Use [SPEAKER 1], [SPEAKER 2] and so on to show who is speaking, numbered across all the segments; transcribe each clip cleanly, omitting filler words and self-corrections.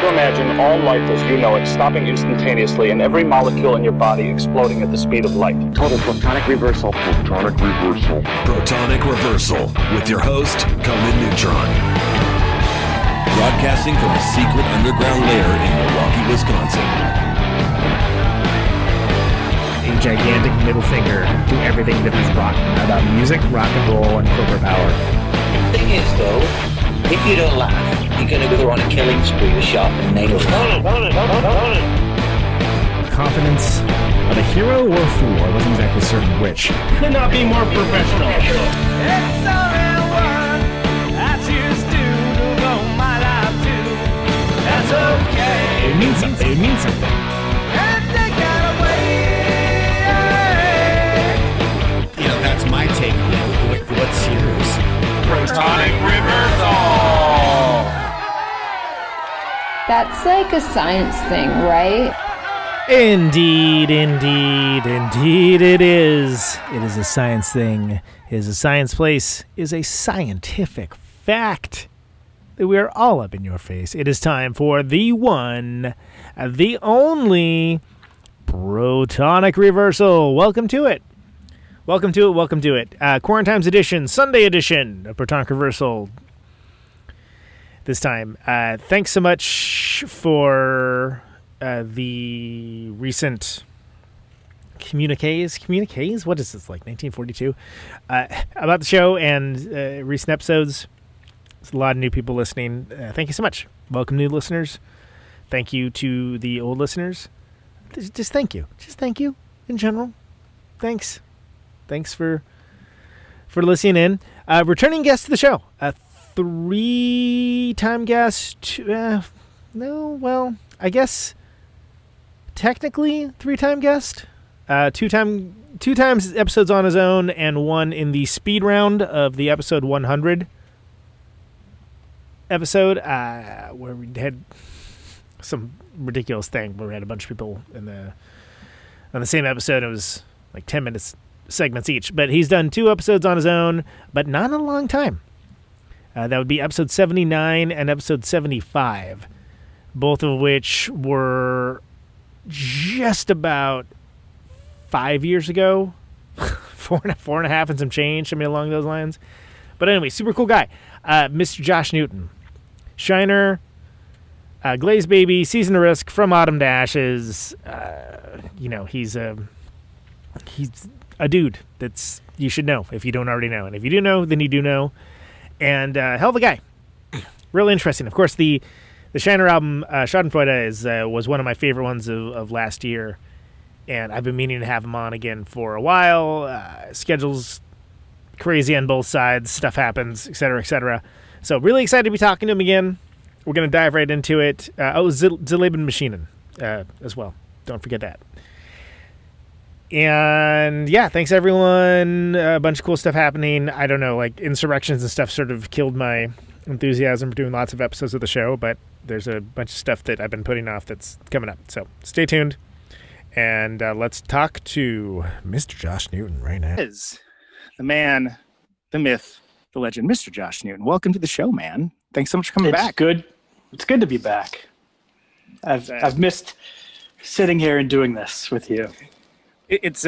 [SPEAKER 1] Try to imagine all life as you know it stopping instantaneously and every molecule in your body exploding at the speed of light.
[SPEAKER 2] Total Protonic Reversal.
[SPEAKER 3] Protonic Reversal.
[SPEAKER 4] Protonic Reversal with your host, Conan Neutron. Broadcasting from a secret underground lair in Milwaukee, Wisconsin.
[SPEAKER 5] A gigantic middle finger to everything that is rotten about music, rock and roll, and corporate power.
[SPEAKER 6] The thing is, though, if you don't laugh, you're going to go on a killing spree with sharpened nails.
[SPEAKER 5] Confidence of a hero or a fool. I wasn't exactly certain which.
[SPEAKER 7] Could not be more professional.
[SPEAKER 8] It's only one I choose to devote my life to. That's okay.
[SPEAKER 5] It means something. It means something.
[SPEAKER 8] And take that away.
[SPEAKER 5] You know, that's my take. What's yours?
[SPEAKER 7] Protonic Reversal.
[SPEAKER 9] That's like a science thing, right?
[SPEAKER 5] Indeed it is. It is a science thing. It is a science place. It is a scientific fact that we are all up in your face. It is time for the one, the only Protonic Reversal. Welcome to it. Welcome to it. Quarantine's edition, Sunday edition of Protonic Reversal. This time. Thanks so much for the recent communiques? What is this, like 1942? About the show and recent episodes. There's a lot of new people listening. Thank you so much. Welcome, new listeners. Thank you to the old listeners. Just thank you. Just thank you in general. Thanks for listening in. Returning guest to the show. A 3-time guest. I guess technically 3-time guest. Two times episodes on his own, and one in the speed round of the episode 100 episode, where we had some ridiculous thing where we had a bunch of people on the same episode. It was like 10 minutes segments each, but he's done 2 episodes on his own, but not in a long time. That would be episode 79 and episode 75, both of which were just about 5 years ago, four and a half and some change, something along those lines. But anyway, super cool guy, Mr. Josh Newton, Shiner, Glazed Baby, Season of Risk, From Autumn to Ashes. He's a dude that's you should know if you don't already know, and if you do know, then you do know. And hell of a guy, really interesting. Of course, the Shiner album, Schadenfreude, was one of my favorite ones of last year, and I've been meaning to have him on again for a while. Schedules crazy on both sides, stuff happens, etc., etc. So really excited to be talking to him again. We're going to dive right into it. Sie Lieben Maschinen as well. Don't forget that. And yeah, thanks everyone. A bunch of cool stuff happening. I don't know, like insurrections and stuff sort of killed my enthusiasm for doing lots of episodes of the show, but there's a bunch of stuff that I've been putting off that's coming up. So stay tuned, and let's talk to Mr. Josh Newton right now.
[SPEAKER 7] Is the man, the myth, the legend, Mr. Josh Newton. Welcome to the show, man. Thanks so much for coming back.
[SPEAKER 10] Good. It's good to be back. I've missed sitting here and doing this with you.
[SPEAKER 7] It's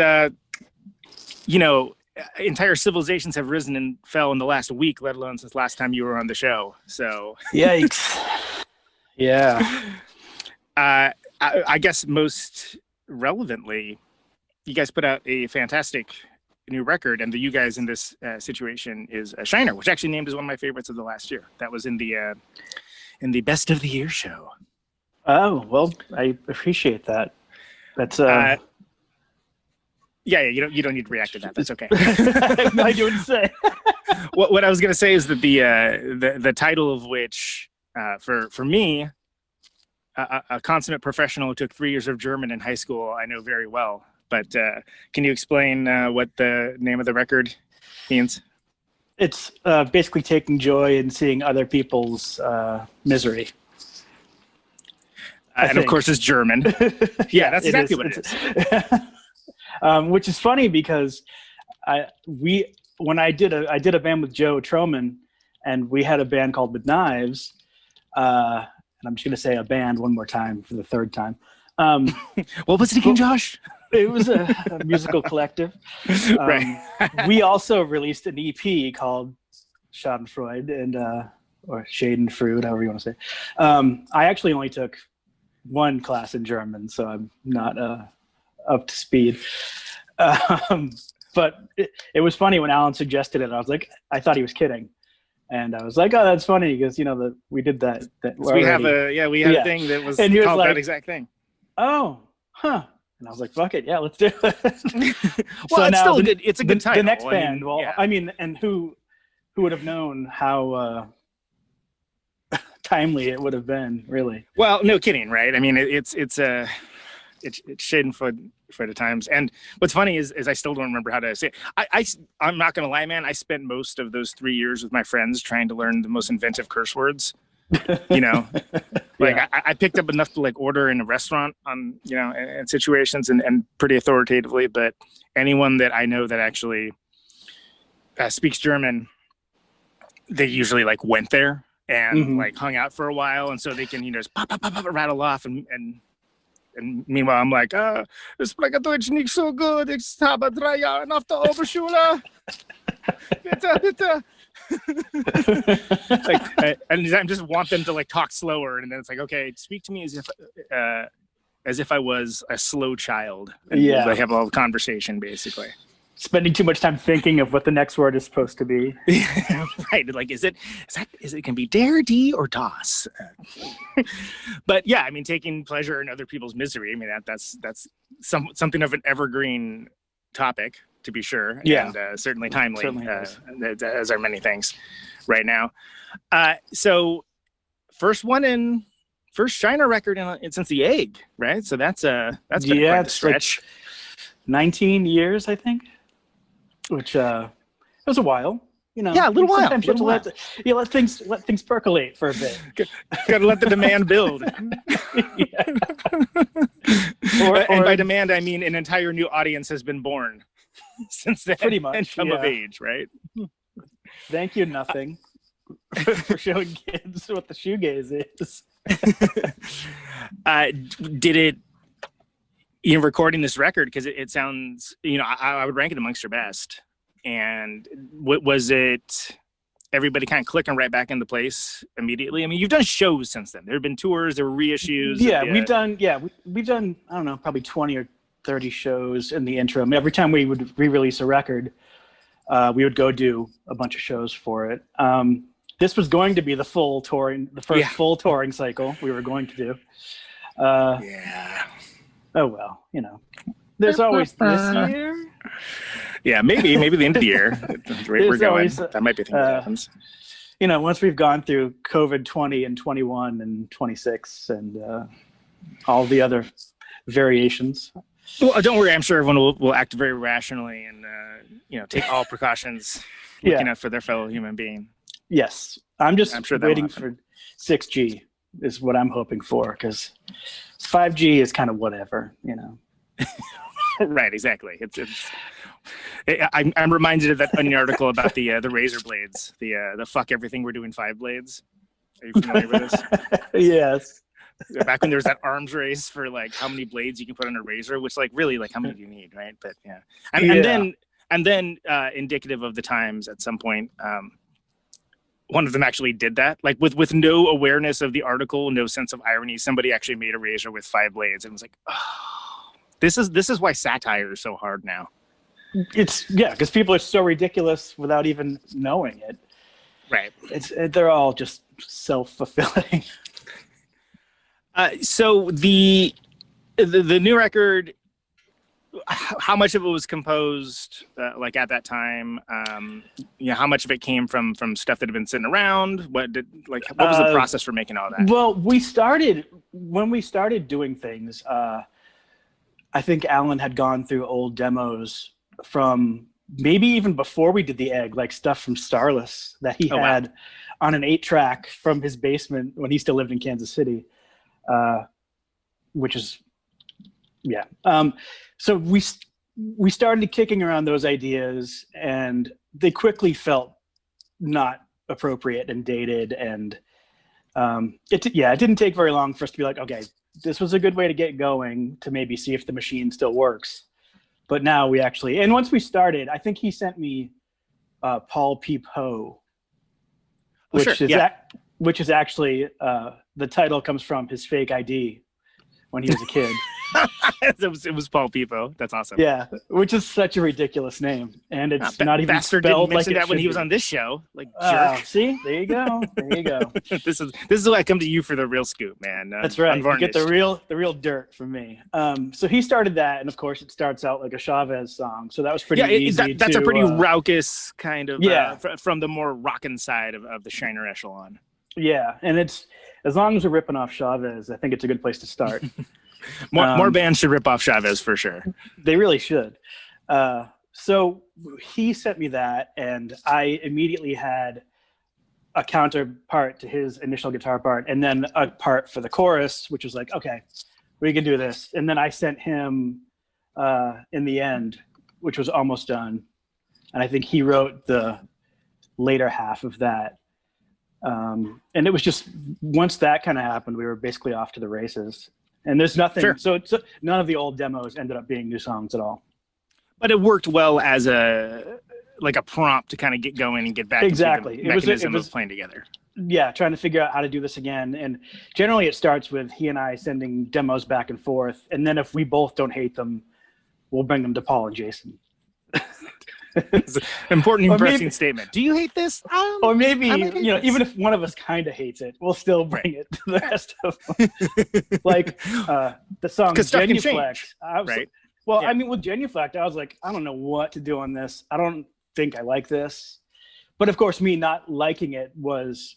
[SPEAKER 7] entire civilizations have risen and fell in the last week, let alone since last time you were on the show. So
[SPEAKER 10] yikes. Yeah.
[SPEAKER 7] I guess most relevantly, you guys put out a fantastic new record, and the you guys in this situation is a Shiner, which actually named as one of my favorites of the last year. That was in the best of the year show.
[SPEAKER 10] Oh, well, I appreciate that. That's
[SPEAKER 7] Yeah, you don't need to react to that. That's okay.
[SPEAKER 10] I have no idea what to say.
[SPEAKER 7] What I was going to say is that the title of which, for me, a consummate professional who took 3 years of German in high school, I know very well. But can you explain what the name of the record means?
[SPEAKER 10] It's basically taking joy in seeing other people's misery.
[SPEAKER 7] And of course, it's German. Yeah, that's exactly what it is.
[SPEAKER 10] Which is funny because when I did a band with Joe Troman, and we had a band called With Knives, and I'm just going to say a band one more time for the third time.
[SPEAKER 7] What was it again, Josh?
[SPEAKER 10] It was a musical collective.
[SPEAKER 7] Right.
[SPEAKER 10] We also released an EP called Schadenfreude and or Schadenfreude, however you want to say. I actually only took one class in German, so I'm not up to speed. But it was funny when Alan suggested it. I was like, I thought he was kidding. And I was like, oh, that's funny because, we did that.
[SPEAKER 7] We had a thing that was
[SPEAKER 10] and he was
[SPEAKER 7] called
[SPEAKER 10] like,
[SPEAKER 7] that exact thing.
[SPEAKER 10] Oh, huh. And I was like, fuck it. Yeah, let's do it.
[SPEAKER 7] Well, it's still it's a good title.
[SPEAKER 10] The next band, and who would have known how timely it would have been, really?
[SPEAKER 7] Well, no kidding, right? I mean, it's Schadenfreude at times. And what's funny is I still don't remember how to say it. I'm not going to lie, man. I spent most of those 3 years with my friends trying to learn the most inventive curse words. I picked up enough to order in a restaurant on, in situations and pretty authoritatively, but anyone that I know that actually speaks German, they usually went there and hung out for a while. And so they can, just pop, rattle off and meanwhile, I'm like, ich spreche Deutsch nicht so gut. Ich habe 3 Jahre nach der Oberschule. Bitte. And I just want them to talk slower, and then it's okay, speak to me as if I was a slow child. And they have a conversation basically.
[SPEAKER 10] Spending too much time thinking of what the next word is supposed to be.
[SPEAKER 7] Right. Is it can be der, die, or das? But yeah, I mean, taking pleasure in other people's misery. I mean, that's something of an evergreen topic, to be sure.
[SPEAKER 10] Yeah.
[SPEAKER 7] And certainly timely,
[SPEAKER 10] certainly
[SPEAKER 7] as are many things right now. So first China record since the Egg, right? So that's been quite a stretch.
[SPEAKER 10] 19 years, I think. Which it was a while,
[SPEAKER 7] Yeah, a little while.
[SPEAKER 10] Sometimes you have to let things percolate for a bit.
[SPEAKER 7] Got to let the demand build. And by demand, I mean an entire new audience has been born since then.
[SPEAKER 10] Pretty much,
[SPEAKER 7] and come of age, right?
[SPEAKER 10] Thank you, nothing, for showing kids what the shoegaze is.
[SPEAKER 7] Did it? Recording this record, because it sounds, I would rank it amongst your best. And was it everybody kind of clicking right back into place immediately? I mean, you've done shows since then. There have been tours, there were reissues.
[SPEAKER 10] Yeah, we've done, I don't know, probably 20 or 30 shows in the interim. Every time we would re-release a record, we would go do a bunch of shows for it. This was going to be the first full touring cycle we were going to do. Oh, well, there's always this year.
[SPEAKER 7] Yeah, maybe the end of the year. The rate we're going, that might be a thing that happens.
[SPEAKER 10] Once we've gone through COVID 20 and 21 and 26 and all the other variations.
[SPEAKER 7] Well, don't worry. I'm sure everyone will act very rationally and, take all precautions looking out for their fellow human being.
[SPEAKER 10] Yes. I'm sure waiting for 6G is what I'm hoping for, because 5G is kind of whatever,
[SPEAKER 7] Right, exactly. I'm reminded of that onion article about the razor blades, the fuck everything we're doing 5 blades. Are you familiar with this?
[SPEAKER 10] Yes.
[SPEAKER 7] Back when there was that arms race for how many blades you can put on a razor, which really how many do you need, right? But yeah, and then indicative of the times at some point. One of them actually did that, with no awareness of the article, no sense of irony. Somebody actually made a razor with 5 blades and was like, oh, this is why satire is so hard now.
[SPEAKER 10] It's because people are so ridiculous without even knowing it.
[SPEAKER 7] Right.
[SPEAKER 10] They're all just self-fulfilling.
[SPEAKER 7] So the new record, how much of it was composed at that time? How much of it came from stuff that had been sitting around? What was the process for making all that?
[SPEAKER 10] Well, when we started doing things, I think Alan had gone through old demos from maybe even before we did the Egg, stuff from Starless that he had on an 8-track from his basement when he still lived in Kansas City, which is, yeah. So we started kicking around those ideas, and they quickly felt not appropriate and dated, and It didn't take very long for us to be like, okay, this was a good way to get going to maybe see if the machine still works. But now we actually, and once we started, I think he sent me Paul Peep Ho, which is actually the title comes from his fake ID when he was a kid.
[SPEAKER 7] it was Paul Peepo. That's awesome.
[SPEAKER 10] Yeah, which is such a ridiculous name, and it's not even
[SPEAKER 7] Bastard
[SPEAKER 10] spelled
[SPEAKER 7] didn't
[SPEAKER 10] like
[SPEAKER 7] mention
[SPEAKER 10] it
[SPEAKER 7] that when
[SPEAKER 10] should
[SPEAKER 7] he was
[SPEAKER 10] be.
[SPEAKER 7] on this show. Like, jerk.
[SPEAKER 10] See, there you go. There you go.
[SPEAKER 7] This is why I come to you for the real scoop, man.
[SPEAKER 10] That's right. You get
[SPEAKER 7] Unvarnished.
[SPEAKER 10] the real dirt from me. So he started that, and of course, it starts out like a Chavez song. So that was pretty easy.
[SPEAKER 7] That's
[SPEAKER 10] to,
[SPEAKER 7] a pretty raucous kind of
[SPEAKER 10] Yeah.
[SPEAKER 7] From the more rockin' side of the Shiner echelon.
[SPEAKER 10] Yeah, and it's as long as we're ripping off Chavez, I think it's a good place to start.
[SPEAKER 7] More bands should rip off Chavez for sure.
[SPEAKER 10] They really should. So he sent me that, and I immediately had a counterpart to his initial guitar part, and then a part for the chorus, which was like, okay, we can do this. And then I sent him in the end, which was almost done, and I think he wrote the later half of that. And it was just, once that kind of happened, we were basically off to the races. And there's nothing,
[SPEAKER 7] Sure.
[SPEAKER 10] so none of the old demos ended up being new songs at all.
[SPEAKER 7] But it worked well as a prompt to kind of get going and get back
[SPEAKER 10] Exactly.
[SPEAKER 7] into the mechanism of playing together.
[SPEAKER 10] Yeah, trying to figure out how to do this again. And generally it starts with he and I sending demos back and forth. And then if we both don't hate them, we'll bring them to Paul and Jason.
[SPEAKER 7] It's an important,
[SPEAKER 10] Or
[SPEAKER 7] impressing
[SPEAKER 10] maybe-
[SPEAKER 7] statement. Do you hate this?
[SPEAKER 10] Or maybe,
[SPEAKER 7] I might hate this.
[SPEAKER 10] even if one of us kind of hates it, we'll still bring it to the rest of them. Like the song
[SPEAKER 7] 'Cause stuff can
[SPEAKER 10] Genuflect.
[SPEAKER 7] change,
[SPEAKER 10] I was,
[SPEAKER 7] right?
[SPEAKER 10] Well,
[SPEAKER 7] Yeah.
[SPEAKER 10] I mean, with Genuflect, I was like, I don't know what to do on this. I don't think I like this. But of course, me not liking it was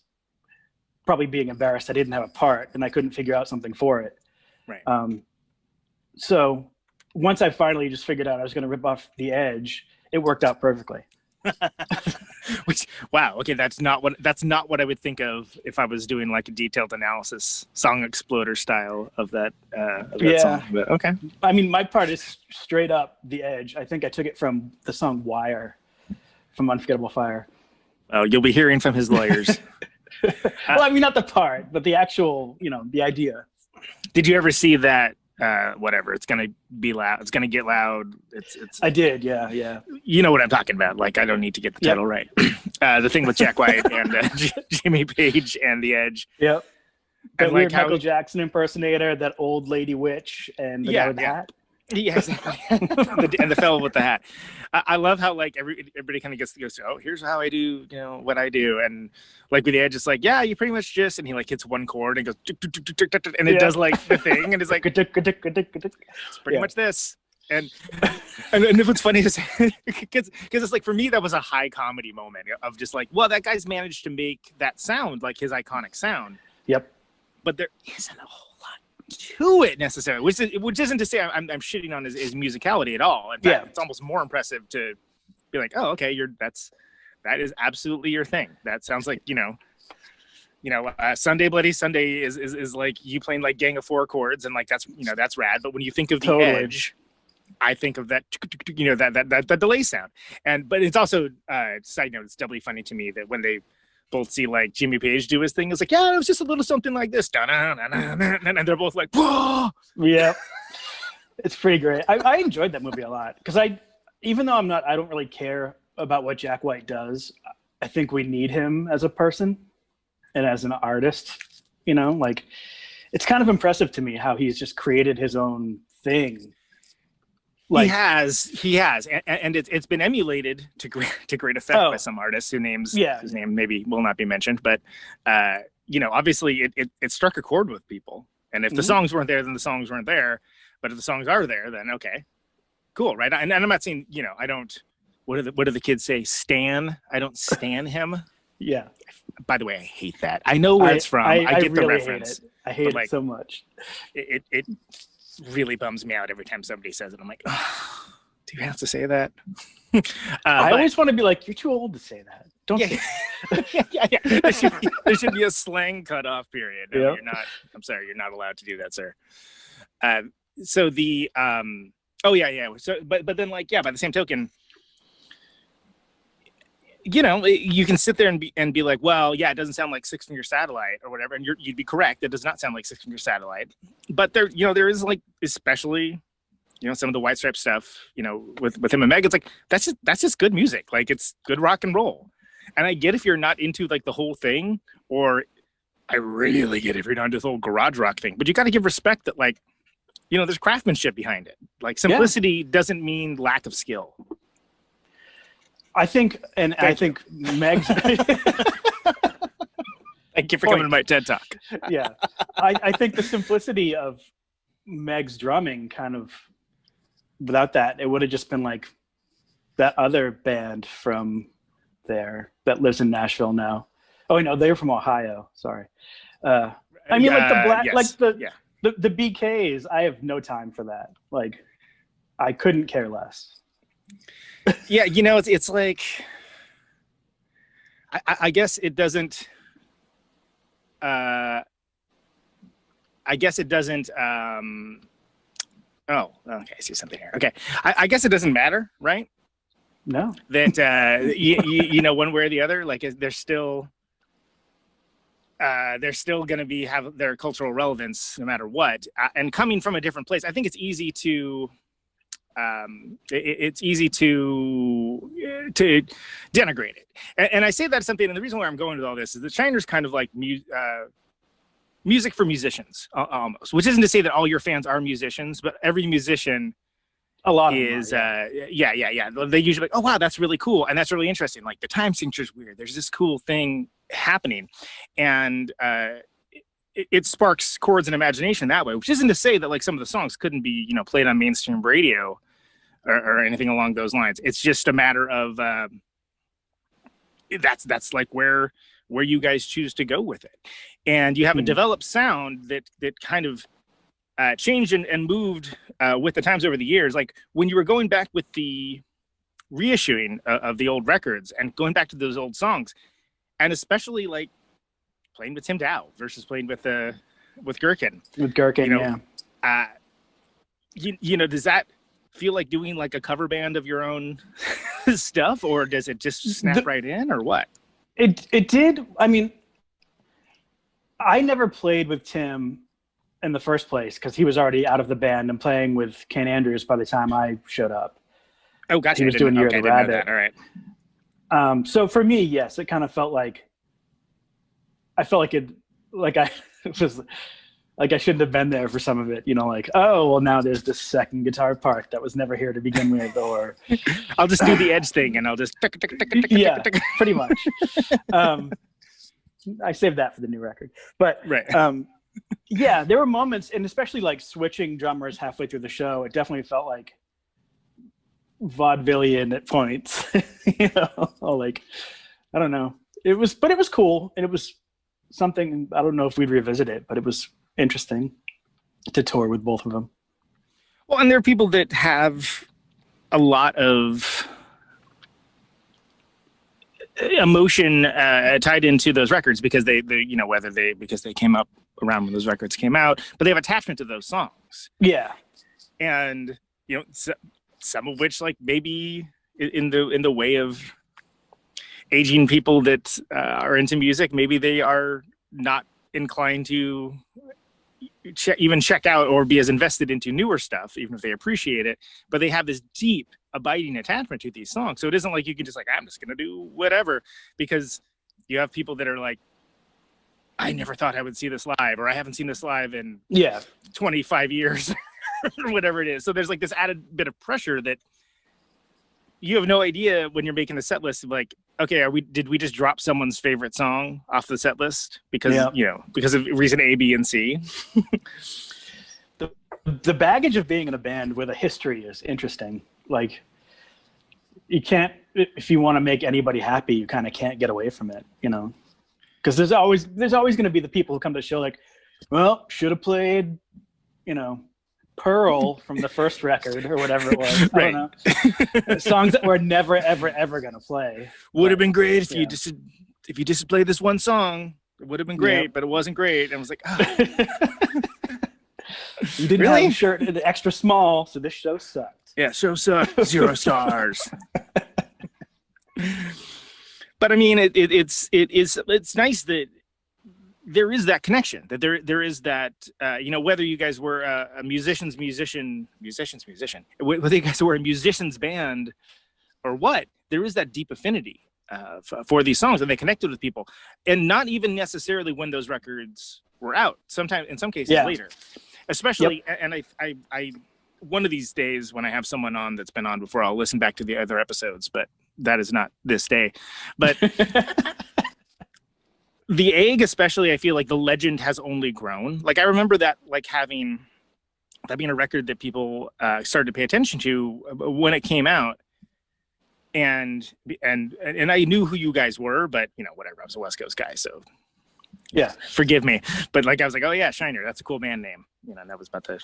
[SPEAKER 10] probably being embarrassed I didn't have a part and I couldn't figure out something for it.
[SPEAKER 7] Right.
[SPEAKER 10] So once I finally just figured out I was going to rip off the edge, it worked out perfectly.
[SPEAKER 7] Which, wow, okay, that's not what I would think of if I was doing like a detailed analysis, song exploder style of that song. But okay.
[SPEAKER 10] I mean, my part is straight up the edge. I think I took it from the song Wire from Unforgettable Fire.
[SPEAKER 7] Well, you'll be hearing from his lawyers.
[SPEAKER 10] Well, I mean, not the part, but the actual, the idea.
[SPEAKER 7] Did you ever see that? Whatever, it's gonna be loud. It's gonna get loud. It's.
[SPEAKER 10] I did, yeah.
[SPEAKER 7] You know what I'm talking about. Like, I don't need to get the title right. The thing with Jack White and Jimmy Page and The Edge.
[SPEAKER 10] Yep. That
[SPEAKER 7] And
[SPEAKER 10] weird
[SPEAKER 7] like
[SPEAKER 10] Michael Jackson impersonator, that old lady witch, and the guy with the hat.
[SPEAKER 7] Yeah, exactly. And the fellow with the hat. I love how like everybody kind of goes, oh, here's how I do, what I do, and like with the Edge, it's like, yeah, you pretty much just, and he like hits one chord and goes, and it does like the thing, and it's like, it's pretty much this. And what's funny is because it's like, for me, that was a high comedy moment of just like, well, that guy's managed to make that sound like his iconic sound.
[SPEAKER 10] Yep.
[SPEAKER 7] But there isn't a whole lot to it necessarily, which isn't to say I'm shitting on his musicality at all. In fact, it's almost more impressive to be like, oh, okay, that is absolutely your thing. That sounds like Sunday Bloody Sunday is like you playing like Gang of Four chords, and like that's rad. But when you think of the Edge, I think of that that delay sound. But it's also side note, it's doubly funny to me that when they both see like Jimmy Page do his thing, it's like, yeah, it was just a little something like this, and they're both like, whoa.
[SPEAKER 10] Yeah. It's pretty great. I enjoyed that movie a lot because even though I don't really care about what Jack White does. I think we need him as a person and as an artist, like it's kind of impressive to me how he's just created his own thing.
[SPEAKER 7] Like, he has, and it's been emulated to great effect by some artists whose name maybe will not be mentioned, but obviously it struck a chord with people. And if the songs weren't there, then the songs weren't there. But if the songs are there, then okay, cool, right? And I'm not saying I don't. What do the kids say? Stan? I don't stan him.
[SPEAKER 10] Yeah.
[SPEAKER 7] By the way, I hate that. I know where it's from. I get the
[SPEAKER 10] really
[SPEAKER 7] reference.
[SPEAKER 10] I hate it so much.
[SPEAKER 7] It really bums me out every time somebody says it. I'm like, oh, do you have to say that?
[SPEAKER 10] I always want to be like, you're too old to say that. Don't say that.
[SPEAKER 7] Yeah. There should be a slang cutoff period. No,
[SPEAKER 10] Yep.
[SPEAKER 7] You're not. I'm sorry, you're not allowed to do that, sir. So the oh yeah. So but then like by the same token, you know, you can sit there and be like, well, yeah, it doesn't sound like Six Finger Satellite or whatever, and you'd be correct. It does not sound like Six Finger Satellite, but there, you know, there is like, especially, you know, some of the White Stripes stuff, you know, with him and Meg, it's like that's just good music. Like, it's good rock and roll. And I get if you're not into like the whole thing, or I really get if you're not into the whole garage rock thing. But you got to give respect that, like, you know, there's craftsmanship behind it. Like, simplicity doesn't mean lack of skill.
[SPEAKER 10] I think Meg's.
[SPEAKER 7] Thank you for coming to my TED Talk.
[SPEAKER 10] Yeah, I think the simplicity of Meg's drumming kind of, without that, it would have just been like that other band from there that lives in Nashville now. Oh no, they're from Ohio. Sorry. I mean, like the black,
[SPEAKER 7] yes.
[SPEAKER 10] like the BKs. I have no time for that. Like, I couldn't care less.
[SPEAKER 7] Yeah, you know, it's like, I guess it doesn't. I guess it doesn't. Oh, okay. I see something here. Okay, I guess it doesn't matter, right?
[SPEAKER 10] No.
[SPEAKER 7] That you know, one way or the other, like, they're still going to have their cultural relevance no matter what. And coming from a different place, I think it's easy to. It's easy to denigrate it, and I say that's something. And the reason why I'm going with all this is that Shiner's kind of like music for musicians, almost. Which isn't to say that all your fans are musicians, but every musician,
[SPEAKER 10] a lot of
[SPEAKER 7] is
[SPEAKER 10] them are,
[SPEAKER 7] yeah. They usually like, oh wow, that's really cool, and that's really interesting. Like, the time signature's weird. There's this cool thing happening, and it sparks chords and imagination that way. Which isn't to say that like some of the songs couldn't be, you know, played on mainstream radio or anything along those lines. It's just a matter of that's like where you guys choose to go with it, and you have a developed sound that kind of changed and moved with the times over the years. Like, when you were going back with the reissuing of the old records and going back to those old songs, and especially like playing with Tim Dow versus playing with Gherkin.
[SPEAKER 10] With Gherkin,
[SPEAKER 7] you know, yeah. You know, does that feel like doing like a cover band of your own stuff, or does it just snap right in, or what?
[SPEAKER 10] It did. I mean, I never played with Tim in the first place because he was already out of the band and playing with Kane Andrews by the time I showed up.
[SPEAKER 7] Oh, gotcha.
[SPEAKER 10] He was doing Year of the Rabbit.
[SPEAKER 7] All right.
[SPEAKER 10] So for me, yes, it kind of felt like I shouldn't have been there for some of it, you know, like, oh, well, now there's this second guitar part that was never here to begin with, or
[SPEAKER 7] I'll just do the edge thing and I'll just
[SPEAKER 10] yeah, pretty much. I saved that for the new record, but
[SPEAKER 7] right.
[SPEAKER 10] Yeah, there were moments, and especially like switching drummers halfway through the show, it definitely felt like vaudevillian at points. You know, like, I don't know. It was cool, and it was something. I don't know if we'd revisit it, but it was interesting to tour with both of them.
[SPEAKER 7] Well, and there are people that have a lot of emotion tied into those records because they you know, because they came up around when those records came out, but they have attachment to those songs.
[SPEAKER 10] Yeah,
[SPEAKER 7] and you know, some of which, like, maybe in the way of aging people that are into music, maybe they are not inclined to even check out or be as invested into newer stuff, even if they appreciate it, but they have this deep abiding attachment to these songs. So it isn't like you can just like, I'm just going to do whatever, because you have people that are like, I never thought I would see this live, or I haven't seen this live in 25 years or whatever it is. So there's like this added bit of pressure that you have no idea when you're making the set list of like, okay, did we just drop someone's favorite song off the set list because you know, because of reason A, B, and C?
[SPEAKER 10] The baggage of being in a band with a history is interesting. Like, you can't, if you want to make anybody happy, you kind of can't get away from it, you know, because there's always going to be the people who come to the show like, well, should have played, you know, Pearl from the first record or whatever it was. I don't know. Songs that we're never, ever, ever going to play.
[SPEAKER 7] Would have been great if you just played this one song. It would have been great, but it wasn't great. And I was like, oh.
[SPEAKER 10] You didn't have a shirt extra small, so this show sucked.
[SPEAKER 7] Yeah, show sucked. 0 stars. But I mean, it's nice that there is that connection, that there is that, whether you guys were a musician, whether you guys were a musician's band or what, there is that deep affinity for these songs, and they connected with people, and not even necessarily when those records were out. Sometimes, in some cases, later, especially. Yep. And I one of these days when I have someone on that's been on before, I'll listen back to the other episodes, but that is not this day. But the egg, especially, I feel like the legend has only grown. Like, I remember that, like, having that being a record that people started to pay attention to when it came out. And I knew who you guys were, but whatever, I was a West Coast guy, so yeah, forgive me. But like, I was like, oh yeah, Shiner, that's a cool band name. And that was about the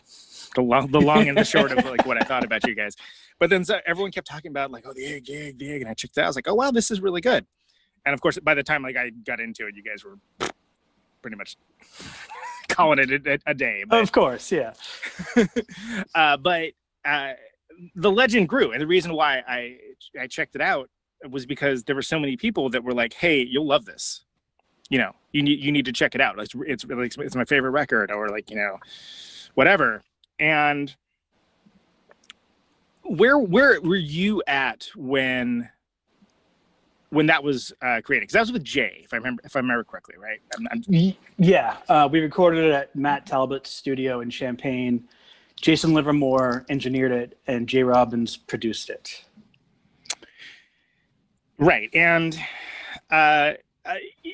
[SPEAKER 7] long and the short of like what I thought about you guys. But then everyone kept talking about like, oh, the egg, and I checked it out. I was like, oh wow, this is really good. And of course, by the time like I got into it, you guys were pretty much calling it a day. But,
[SPEAKER 10] of course, yeah.
[SPEAKER 7] But the legend grew, and the reason why I checked it out was because there were so many people that were like, "Hey, you'll love this. You need to check it out. It's my favorite record," or like whatever. And where were you at when that was created? Because that was with Jay, if I remember correctly, right?
[SPEAKER 10] Yeah, we recorded it at Matt Talbot's studio in Champaign. Jason Livermore engineered it, and Jay Robbins produced it.
[SPEAKER 7] Right, and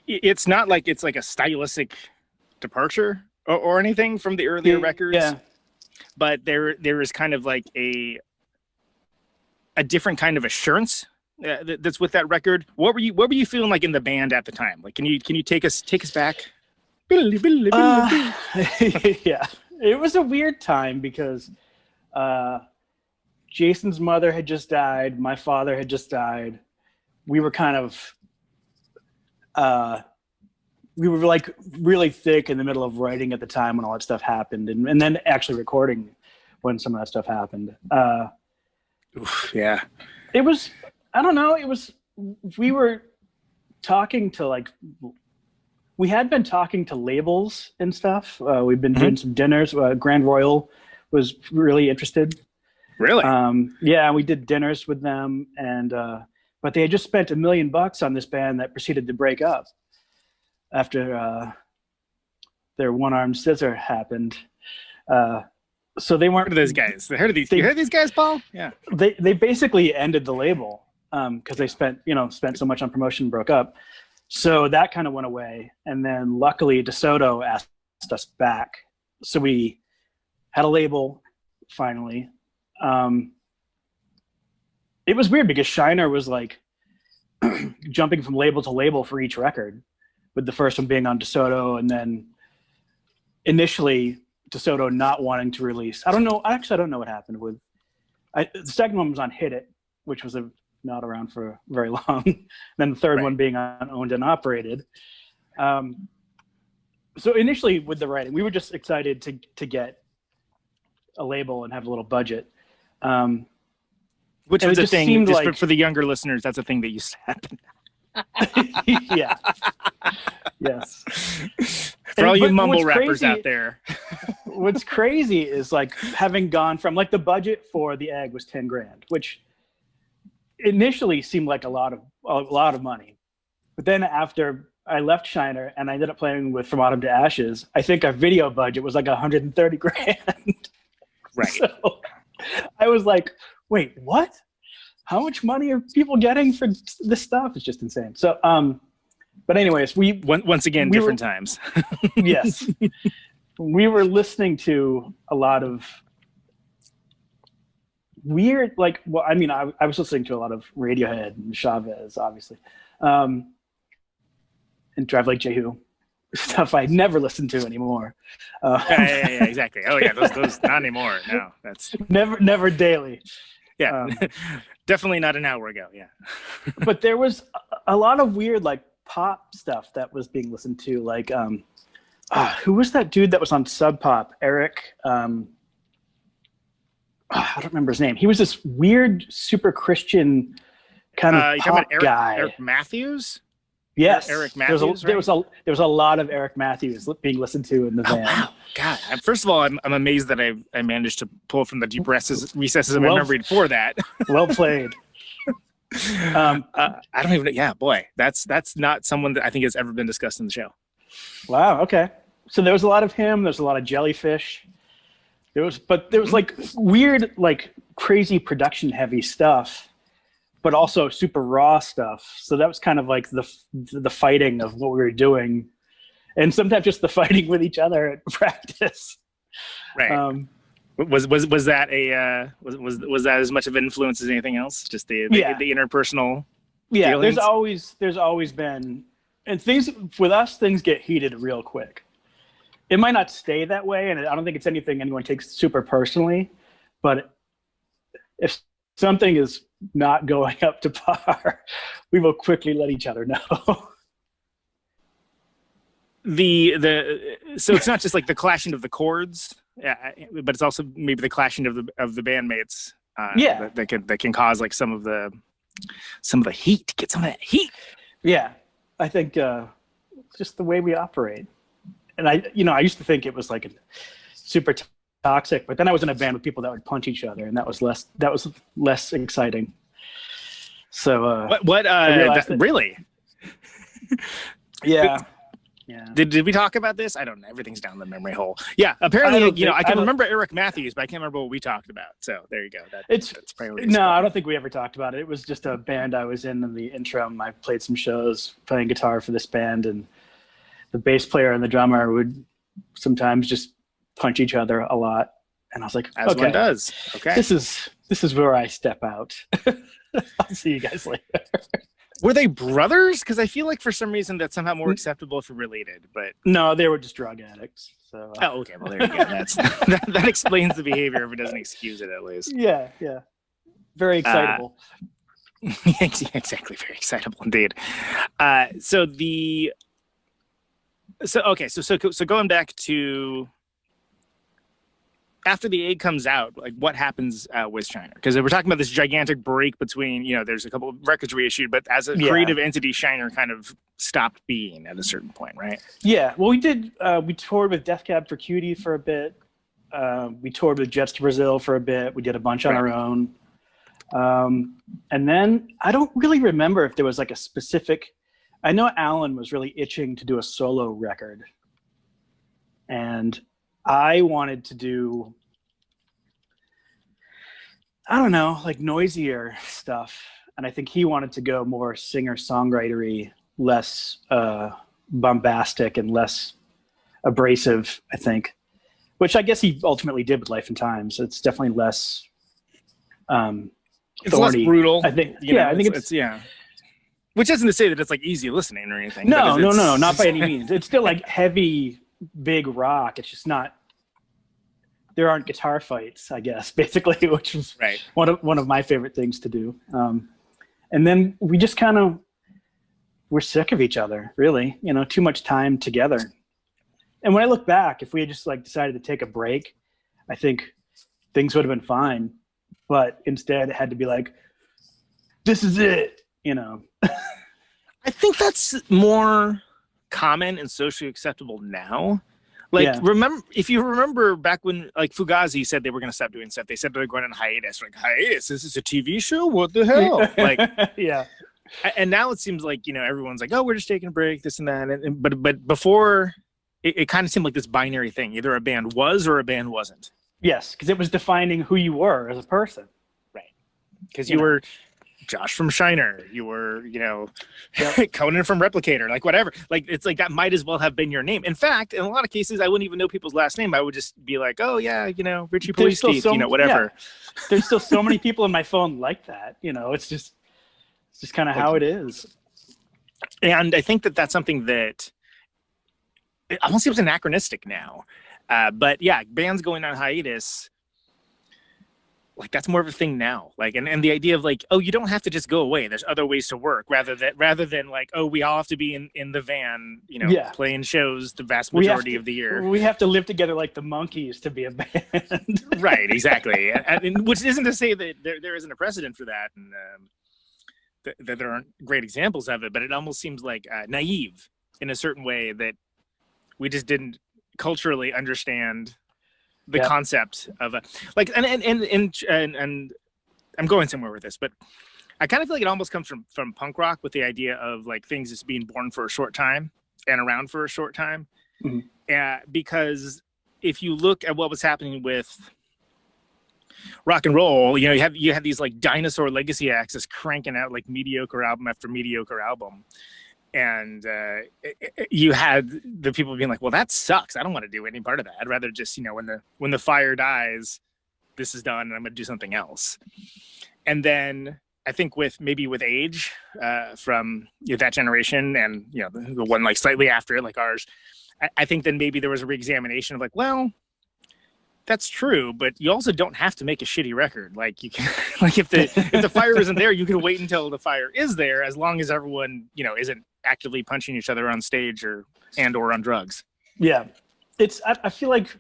[SPEAKER 7] it's not like it's like a stylistic departure or anything from the earlier records.
[SPEAKER 10] Yeah.
[SPEAKER 7] But there is kind of like a different kind of assurance that's with that record. What were you feeling like in the band at the time? Like, can you take us back?
[SPEAKER 10] Yeah, it was a weird time because Jason's mother had just died. My father had just died. We were kind of, we were like really thick in the middle of writing at the time when all that stuff happened, and then actually recording when some of that stuff happened.
[SPEAKER 7] Yeah.
[SPEAKER 10] It was, I don't know, we were talking to like, we had been talking to labels and stuff. We've been doing some dinners. Grand Royal was really interested.
[SPEAKER 7] Really?
[SPEAKER 10] Yeah, we did dinners with them, and but they had just spent $1 million on this band that proceeded to break up after their one-armed scissor happened. So they weren't.
[SPEAKER 7] Heard of those guys? You heard these guys, Paul? Yeah.
[SPEAKER 10] They basically ended the label because they spent so much on promotion and broke up. So that kind of went away, and then luckily DeSoto asked us back, so we had a label finally. It was weird because Shiner was like jumping from label to label for each record, with the first one being on DeSoto, and then initially DeSoto not wanting to release. I don't know what happened with. The second one was on Hit It, which was not around for very long. Then the third one being on Owned and Operated. So initially with the writing, we were just excited to get a label and have a little budget.
[SPEAKER 7] Which was a thing, just like, for the younger listeners, that's a thing that used to happen.
[SPEAKER 10] Yeah. Yes.
[SPEAKER 7] For all you mumble rappers out there.
[SPEAKER 10] What's crazy is like having gone from like the budget for the egg was $10,000, which initially seemed like a lot of money. But then after I left Shiner and I ended up playing with From Autumn to Ashes, I think our video budget was like $130,000.
[SPEAKER 7] Right.
[SPEAKER 10] So I was like, wait, what? How much money are people getting for this stuff? It's just insane. So, but anyways,
[SPEAKER 7] once again, different times.
[SPEAKER 10] Yes. We were listening to a lot of weird, like, well, I mean, I was listening to a lot of Radiohead and Chavez, obviously. And Drive Like Jehu. Stuff I never listen to anymore.
[SPEAKER 7] Yeah, exactly. Oh yeah, those not anymore. No, that's
[SPEAKER 10] never daily.
[SPEAKER 7] Yeah, definitely not an hour ago. Yeah,
[SPEAKER 10] but there was a lot of weird like pop stuff that was being listened to. Like, who was that dude that was on Sub Pop? Eric. I don't remember his name. He was this weird, super Christian kind of
[SPEAKER 7] you talking
[SPEAKER 10] pop
[SPEAKER 7] about
[SPEAKER 10] guy.
[SPEAKER 7] Eric Matthews?
[SPEAKER 10] Yes,
[SPEAKER 7] Eric Matthews.
[SPEAKER 10] There was a lot of Eric Matthews being listened to in the van.
[SPEAKER 7] Oh, wow. God. First of all, I'm amazed that I managed to pull from the deep recesses of my memory for that.
[SPEAKER 10] Well played.
[SPEAKER 7] I don't even know. Yeah, boy, that's not someone that I think has ever been discussed in the show.
[SPEAKER 10] Wow. Okay. So there was a lot of him. There's a lot of Jellyfish. There was like weird, like crazy production heavy stuff, but also super raw stuff. So that was kind of like the fighting of what we were doing, and sometimes just the fighting with each other at practice.
[SPEAKER 7] Right. Was that was that as much of an influence as anything else? Just the interpersonal.
[SPEAKER 10] Yeah.
[SPEAKER 7] Feelings?
[SPEAKER 10] There's always been, and things with us, things get heated real quick. It might not stay that way, and I don't think it's anything anyone takes super personally, but if something is not going up to par, we will quickly let each other know.
[SPEAKER 7] So it's not just like the clashing of the chords, but it's also maybe the clashing of the bandmates. That can cause like some of the heat. Get some of that heat.
[SPEAKER 10] Yeah, I think it's just the way we operate. And I used to think it was like super toxic, but then I was in a band with people that would punch each other, and that was less exciting. So
[SPEAKER 7] really?
[SPEAKER 10] Yeah. Yeah.
[SPEAKER 7] Did we talk about this? I don't know. Everything's down the memory hole. Yeah. Apparently, I can remember Eric Matthews, but I can't remember what we talked about. So there you go. That's
[SPEAKER 10] no, I don't think we ever talked about it. It was just a band I was in the interim. I played some shows playing guitar for this band, and the bass player and the drummer would sometimes just punch each other a lot. And I was like,
[SPEAKER 7] as one does. Okay.
[SPEAKER 10] This is where I step out. I'll see you guys later.
[SPEAKER 7] Were they brothers? Because I feel like for some reason that's somehow more acceptable if related, but
[SPEAKER 10] no, they were just drug addicts. So
[SPEAKER 7] okay. Well, there you go. That explains the behavior if it doesn't excuse it, at least.
[SPEAKER 10] Yeah. Very excitable.
[SPEAKER 7] Exactly. Very excitable indeed. So going back to after the egg comes out, like what happens with Shiner? Because we're talking about this gigantic break between, there's a couple of records reissued, but as a creative entity, Shiner kind of stopped being at a certain point, right? Yeah.
[SPEAKER 10] Well, we did. We toured with Death Cab for Cutie for a bit. We toured with Jets to Brazil for a bit. We did a bunch on our own. And then I don't really remember if there was like a specific. I know Alan was really itching to do a solo record, and I wanted to do, I don't know, like noisier stuff. And I think he wanted to go more singer-songwritery, less bombastic and less abrasive, I think. Which I guess he ultimately did with Life and Times. It's definitely less
[SPEAKER 7] it's
[SPEAKER 10] thorny.
[SPEAKER 7] less brutal.
[SPEAKER 10] I think,
[SPEAKER 7] I think it's which isn't to say that it's like easy listening or anything.
[SPEAKER 10] No, not by any means. It's still like heavy, big rock. It's just not. There aren't guitar fights, I guess, basically, which was one of my favorite things to do. And then we just kind of we're sick of each other, really. Too much time together. And when I look back, if we had just like decided to take a break, I think things would have been fine. But instead, it had to be like, this is it.
[SPEAKER 7] I think that's more common and socially acceptable now. If you remember back when like Fugazi said they were going to stop doing stuff, they said they were going on hiatus. Like, hiatus? This is a TV show? What the hell? Like,
[SPEAKER 10] yeah.
[SPEAKER 7] And now it seems like everyone's like, oh, we're just taking a break, this and that. But before, it kind of seemed like this binary thing: either a band was or a band wasn't.
[SPEAKER 10] Yes, because it was defining who you were as a person.
[SPEAKER 7] Right. Because you were Josh from Shiner, you were, Conan from Replicator, like whatever. Like it's like that might as well have been your name. In fact, in a lot of cases, I wouldn't even know people's last name. I would just be like, oh yeah, Richie Police Teeth, whatever.
[SPEAKER 10] Yeah. There's still so many people in my phone like that. It's just kind of how it is.
[SPEAKER 7] And I think that that's something that it almost seems anachronistic now. But yeah, bands going on hiatus. Like that's more of a thing now. Like, and the idea of like, oh, you don't have to just go away. There's other ways to work rather than like, oh, we all have to be in the van, playing shows the vast majority of the year.
[SPEAKER 10] We have to live together like the Monkees to be a band.
[SPEAKER 7] Right. Exactly. And which isn't to say that there isn't a precedent for that. And that there aren't great examples of it, but it almost seems like naive in a certain way that we just didn't culturally understand the concept of like, and I'm going somewhere with this, but I kind of feel like it almost comes from punk rock with the idea of like things just being born for a short time and around for a short time. Because if you look at what was happening with rock and roll, you know, you had these like dinosaur legacy acts just cranking out like mediocre album after mediocre album. And you had the people being like, well, that sucks. I don't want to do any part of that. I'd rather just, you know, when the fire dies, this is done and I'm going to do something else. And then I think with age from that generation and, you know, the one like slightly after it, like ours, I think then maybe there was a reexamination of like, well, that's true, but you also don't have to make a shitty record. Like you can, like if the fire isn't there, you can wait until the fire is there, as long as everyone, you know, isn't actively punching each other on stage or on drugs.
[SPEAKER 10] Yeah, I feel like,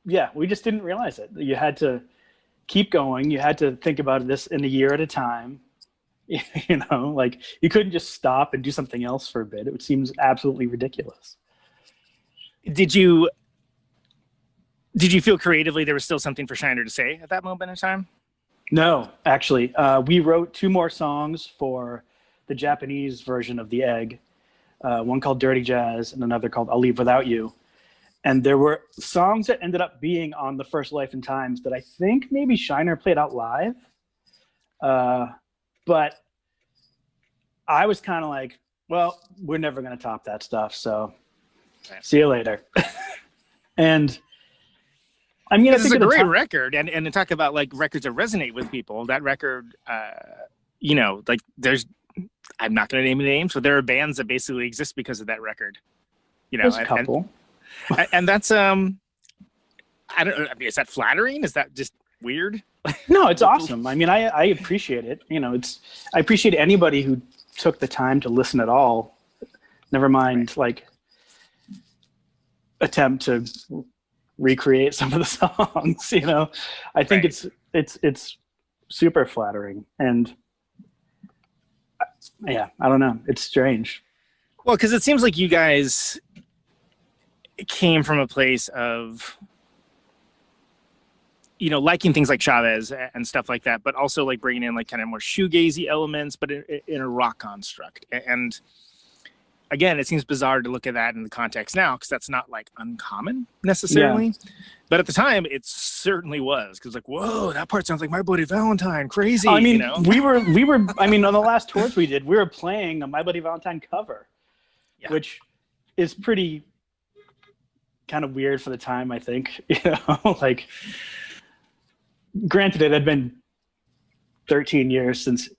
[SPEAKER 10] we just didn't realize it. You had to keep going. You had to think about this in a year at a time. You know, like you couldn't just stop and do something else for a bit. It seems absolutely ridiculous.
[SPEAKER 7] Did you feel creatively there was still something for Shiner to say at that moment in time?
[SPEAKER 10] No, actually. We wrote 2 more songs for the Japanese version of The Egg, one called Dirty Jazz and another called I'll Leave Without You. And there were songs that ended up being on the first Life and Times that I think maybe Shiner played out live. But I was kind of like, well, we're never going to top that stuff. So see you later. And I mean,
[SPEAKER 7] this is a great record, and to talk about like records that resonate with people. That record, you know, like I'm not going to name the names, but there are bands that basically exist because of that record. You know,
[SPEAKER 10] there's a couple,
[SPEAKER 7] and that's I don't know. I mean, is that flattering? Is that just weird?
[SPEAKER 10] No, it's awesome. I mean, I appreciate it. You know, I appreciate anybody who took the time to listen at all. Never mind, like attempt to recreate some of the songs. You know, I think it's super flattering, and I don't know, it's strange.
[SPEAKER 7] Well, because it seems like you guys came from a place of, you know, liking things like Chavez and stuff like that, but also like bringing in like kind of more shoegazy elements, but in a rock construct. And again, it seems bizarre to look at that in the context now, because that's not like uncommon necessarily. Yeah. But at the time, it certainly was, because like, whoa, that part sounds like My Bloody Valentine, crazy.
[SPEAKER 10] I mean,
[SPEAKER 7] you know?
[SPEAKER 10] we were. I mean, on the last tours we did, we were playing a My Bloody Valentine cover, which is pretty kind of weird for the time, I think. You know, like, granted, it had been 13 years since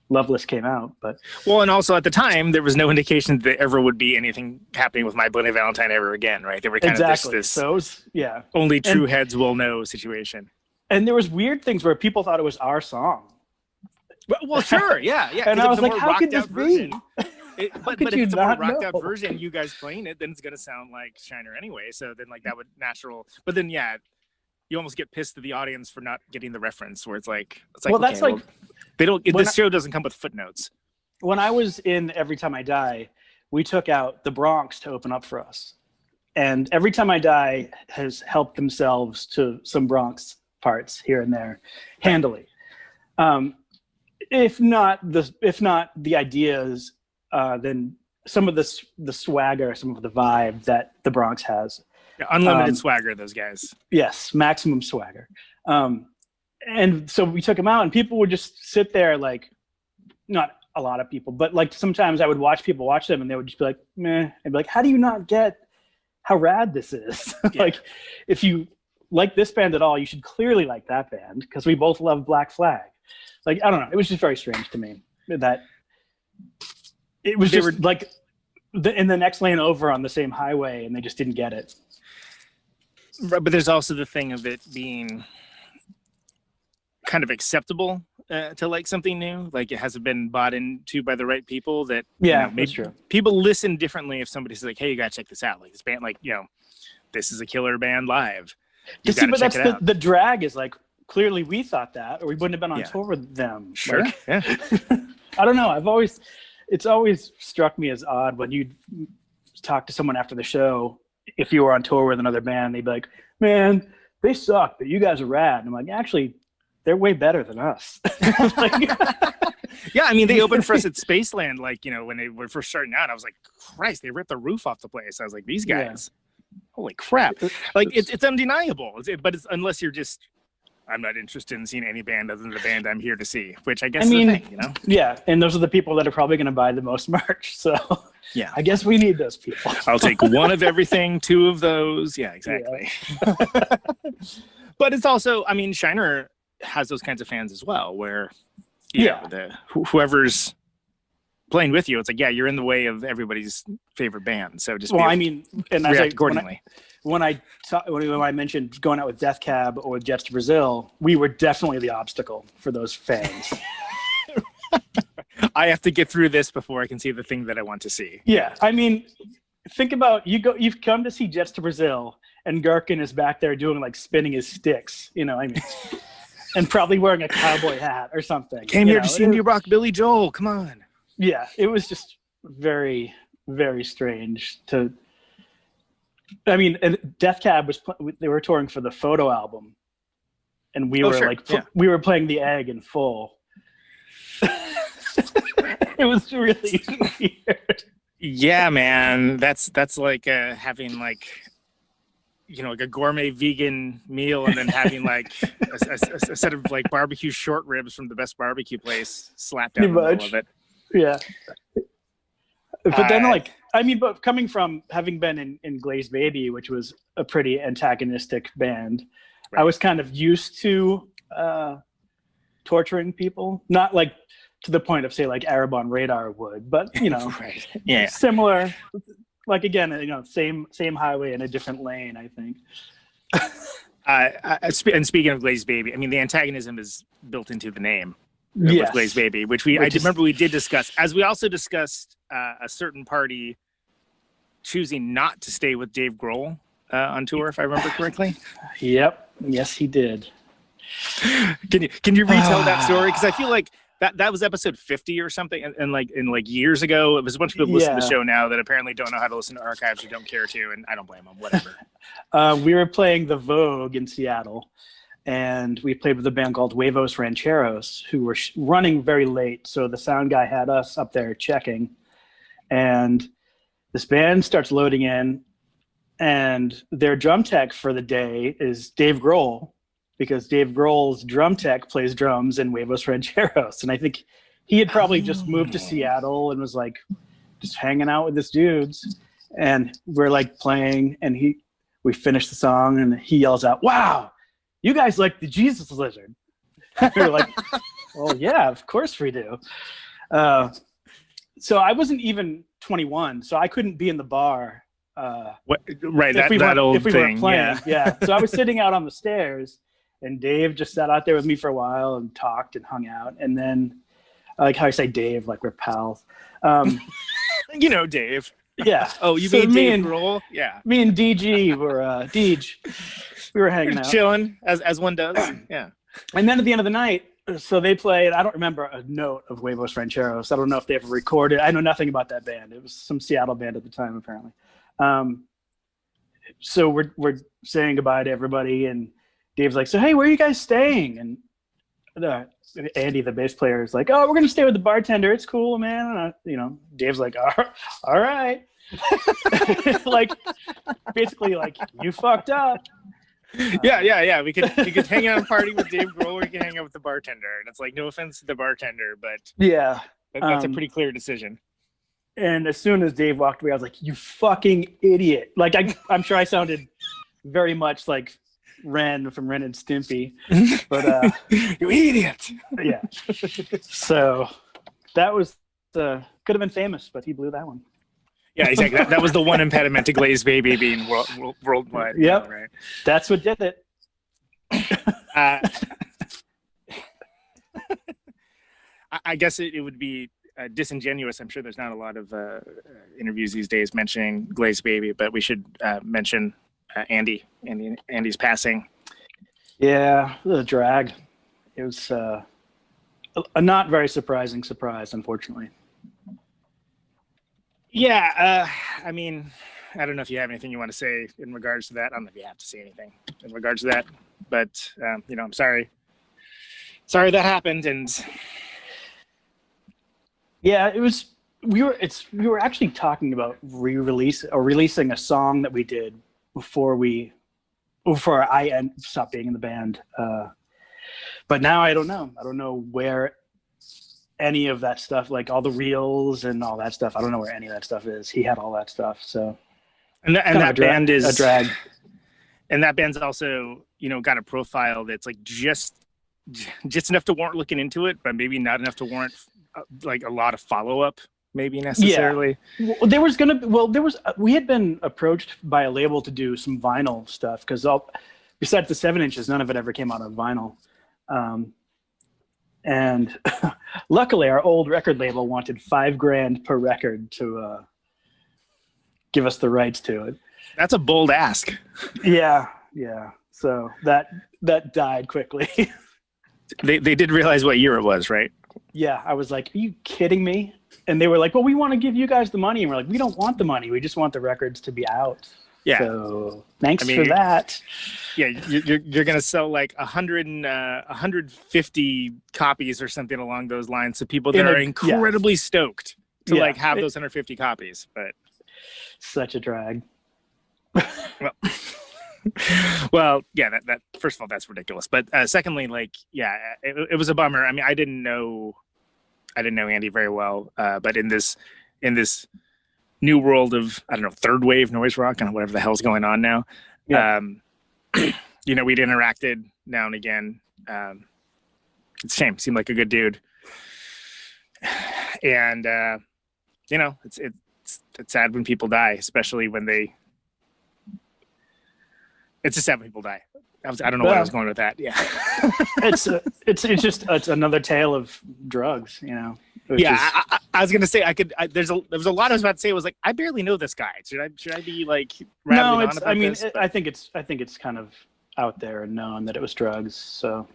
[SPEAKER 10] Loveless came out, but
[SPEAKER 7] and also at the time there was no indication that there ever would be anything happening with My Bloody Valentine ever again, right? They were kind of this
[SPEAKER 10] so it was,
[SPEAKER 7] only true heads will know situation.
[SPEAKER 10] And there was weird things where people thought it was our song.
[SPEAKER 7] Well, sure, yeah.
[SPEAKER 10] And I was like, how could this be?
[SPEAKER 7] But if it's a more rocked out version, you guys playing it, then it's gonna sound like Shiner anyway. So then like that would natural. But then you almost get pissed at the audience for not getting the reference, where it's like
[SPEAKER 10] well, that's
[SPEAKER 7] okay,
[SPEAKER 10] like
[SPEAKER 7] they don't. This show doesn't come with footnotes.
[SPEAKER 10] When I was in Every Time I Die, we took out the Bronx to open up for us, and Every Time I Die has helped themselves to some Bronx parts here and there handily. If not the ideas, then some of the swagger, some of the vibe that the Bronx has.
[SPEAKER 7] Yeah, unlimited swagger, those guys.
[SPEAKER 10] Yes, maximum swagger. And so we took them out, and people would just sit there, like, not a lot of people, but like sometimes I would watch people watch them, and they would just be like, meh. I'd be like, how do you not get how rad this is? Like, if you like this band at all, you should clearly like that band, because we both love Black Flag. Like, I don't know. It was just very strange to me that it was like in the next lane over on the same highway, and they just didn't get it.
[SPEAKER 7] Right, but there's also the thing of it being kind of acceptable to like something new. Like, it hasn't been bought into by the right people. That maybe
[SPEAKER 10] that's true.
[SPEAKER 7] People listen differently if somebody's like, "Hey, you gotta check this out." Like, this band, like, this is a killer band live.
[SPEAKER 10] But that's the drag is like, clearly we thought that, or we wouldn't have been on tour with them.
[SPEAKER 7] Sure.
[SPEAKER 10] Like, I don't know. It's always struck me as odd when you talk to someone after the show. If you were on tour with another band, they'd be like, "Man, they suck, but you guys are rad." And I'm like, actually, they're way better than us. Like,
[SPEAKER 7] yeah, I mean, they opened for us at Spaceland, like, you know, when they were first starting out. I was like, Christ, they ripped the roof off the place. I was like, these guys, holy crap. Like, it's undeniable. But it's unless you're just, I'm not interested in seeing any band other than the band I'm here to see, which I guess is the thing, you know?
[SPEAKER 10] Yeah, and those are the people that are probably going to buy the most merch. So
[SPEAKER 7] yeah,
[SPEAKER 10] I guess we need those people.
[SPEAKER 7] I'll take one of everything, two of those. Yeah, exactly. Yeah. But it's also, I mean, Shiner has those kinds of fans as well, where whoever's playing with you, it's like, yeah, you're in the way of everybody's favorite band. So just react accordingly.
[SPEAKER 10] When I mentioned going out with Death Cab or with Jets to Brazil, we were definitely the obstacle for those fans.
[SPEAKER 7] I have to get through this before I can see the thing that I want to see.
[SPEAKER 10] Yeah, I mean, think about you've come to see Jets to Brazil, and Gherkin is back there doing like spinning his sticks, you know. I mean, and probably wearing a cowboy hat or something.
[SPEAKER 7] Came here to see me rock Billy Joel. Come on.
[SPEAKER 10] Yeah, it was just very, very strange to. I mean, and Death Cab they were touring for the Photo album, and we we were playing The Egg in full. It was really weird.
[SPEAKER 7] Yeah, man, that's like having like, you know, like a gourmet vegan meal and then having like a set of like barbecue short ribs from the best barbecue place slapped down in the middle of it.
[SPEAKER 10] Yeah. But then, like, I mean, but coming from having been in Glazed Baby, which was a pretty antagonistic band, right. I was kind of used to torturing people. Not like to the point of, say, like Arab on Radar would, but, you know,
[SPEAKER 7] right. Yeah,
[SPEAKER 10] similar. Like, again, you know, same highway in a different lane, I think.
[SPEAKER 7] And speaking of Glazed Baby, I mean, the antagonism is built into the name. With Glazed Baby, which I remember we did discuss, as we also discussed a certain party choosing not to stay with Dave Grohl on tour, if I remember correctly.
[SPEAKER 10] Yep. Yes, he did.
[SPEAKER 7] Can you retell that story? Because I feel like that was episode 50 or something, and like years ago, it was a bunch of people listening to the show now that apparently don't know how to listen to archives or don't care to, and I don't blame them. Whatever.
[SPEAKER 10] We were playing the Vogue in Seattle. And we played with a band called Huevos Rancheros, who were running very late. So the sound guy had us up there checking. And this band starts loading in. And their drum tech for the day is Dave Grohl, because Dave Grohl's drum tech plays drums in Huevos Rancheros. And I think he had probably just moved to Seattle and was like just hanging out with his dudes. And we're like playing. And we finished the song and he yells out, "Wow! You guys like the Jesus Lizard." We were like, "Well, yeah, of course we do." So I wasn't even 21, so I couldn't be in the bar.
[SPEAKER 7] Right, that old thing.
[SPEAKER 10] Yeah. So I was sitting out on the stairs, and Dave just sat out there with me for a while and talked and hung out. And then, I like how I say Dave, like we're pals.
[SPEAKER 7] You know, Dave.
[SPEAKER 10] Yeah.
[SPEAKER 7] Oh, you mean Dave Grohl? Yeah.
[SPEAKER 10] Me and DG were Deej. We were hanging out,
[SPEAKER 7] chilling as one does. Yeah.
[SPEAKER 10] And then at the end of the night, so they played. I don't remember a note of Huevos Rancheros. I don't know if they ever recorded. I know nothing about that band. It was some Seattle band at the time, apparently. So we're saying goodbye to everybody, and Dave's like, "So hey, where are you guys staying?" And Andy, the bass player, is like, "Oh, we're gonna stay with the bartender. It's cool, man." And Dave's like, "All right." Like, basically, like, you fucked up.
[SPEAKER 7] Yeah. We could hang out and party with Dave Grohl, or we can hang out with the bartender. And it's like, no offense to the bartender, but
[SPEAKER 10] yeah,
[SPEAKER 7] that's a pretty clear decision.
[SPEAKER 10] And as soon as Dave walked away, I was like, "You fucking idiot!" Like, I'm sure I sounded very much like Ren from Ren and Stimpy, but
[SPEAKER 7] you idiot.
[SPEAKER 10] Yeah. So that was could have been famous, but he blew that one.
[SPEAKER 7] Yeah, exactly. That was the one impediment to Glazed Baby being worldwide.
[SPEAKER 10] Yep.
[SPEAKER 7] Right.
[SPEAKER 10] That's what did it.
[SPEAKER 7] I guess it would be disingenuous. I'm sure there's not a lot of interviews these days mentioning Glazed Baby, but we should mention Andy's passing.
[SPEAKER 10] Yeah, the drag. It was a not very surprising surprise, unfortunately.
[SPEAKER 7] Yeah, I mean, I don't know if you have anything you want to say in regards to that. I don't know if you have to say anything in regards to that, but I'm sorry. Sorry that happened, and
[SPEAKER 10] yeah, it was. We were actually talking about releasing a song that we did before I stopped being in the band. But now I don't know. I don't know where any of that stuff, like all the reels and all that stuff. I don't know where any of that stuff is. He had all that stuff, so.
[SPEAKER 7] And that band is
[SPEAKER 10] a drag.
[SPEAKER 7] And that band's also, got a profile that's like just enough to warrant looking into it, but maybe not enough to warrant like a lot of follow up, maybe necessarily.
[SPEAKER 10] Yeah. We had been approached by a label to do some vinyl stuff because besides the 7 inches, none of it ever came out on vinyl. And luckily, our old record label wanted $5,000 per record to give us the rights to it.
[SPEAKER 7] That's a bold ask.
[SPEAKER 10] Yeah. So that died quickly.
[SPEAKER 7] They did realize what year it was, right?
[SPEAKER 10] Yeah, I was like, "Are you kidding me?" And they were like, "Well, we want to give you guys the money." And we're like, "We don't want the money. We just want the records to be out."
[SPEAKER 7] Yeah.
[SPEAKER 10] So thanks for that.
[SPEAKER 7] Yeah, you're gonna sell like 150 copies or something along those lines to people that are incredibly stoked to like have those 150 copies. But
[SPEAKER 10] such a drag.
[SPEAKER 7] Well, yeah. That first of all, that's ridiculous. But secondly, it was a bummer. I mean, I didn't know Andy very well, but in this new world of, I don't know, third wave noise rock and whatever the hell's going on now. Yeah. We'd interacted now and again. It's a shame. Seemed like a good dude. And, it's sad when people die, especially when it's just sad when people die. I don't know where I was going with that. Yeah.
[SPEAKER 10] it's just another tale of drugs,
[SPEAKER 7] I was gonna say there was a lot I was about to say. It was like, I barely know this guy. Should I be like rattling on about this?
[SPEAKER 10] I think it's kind of out there and known that it was drugs. So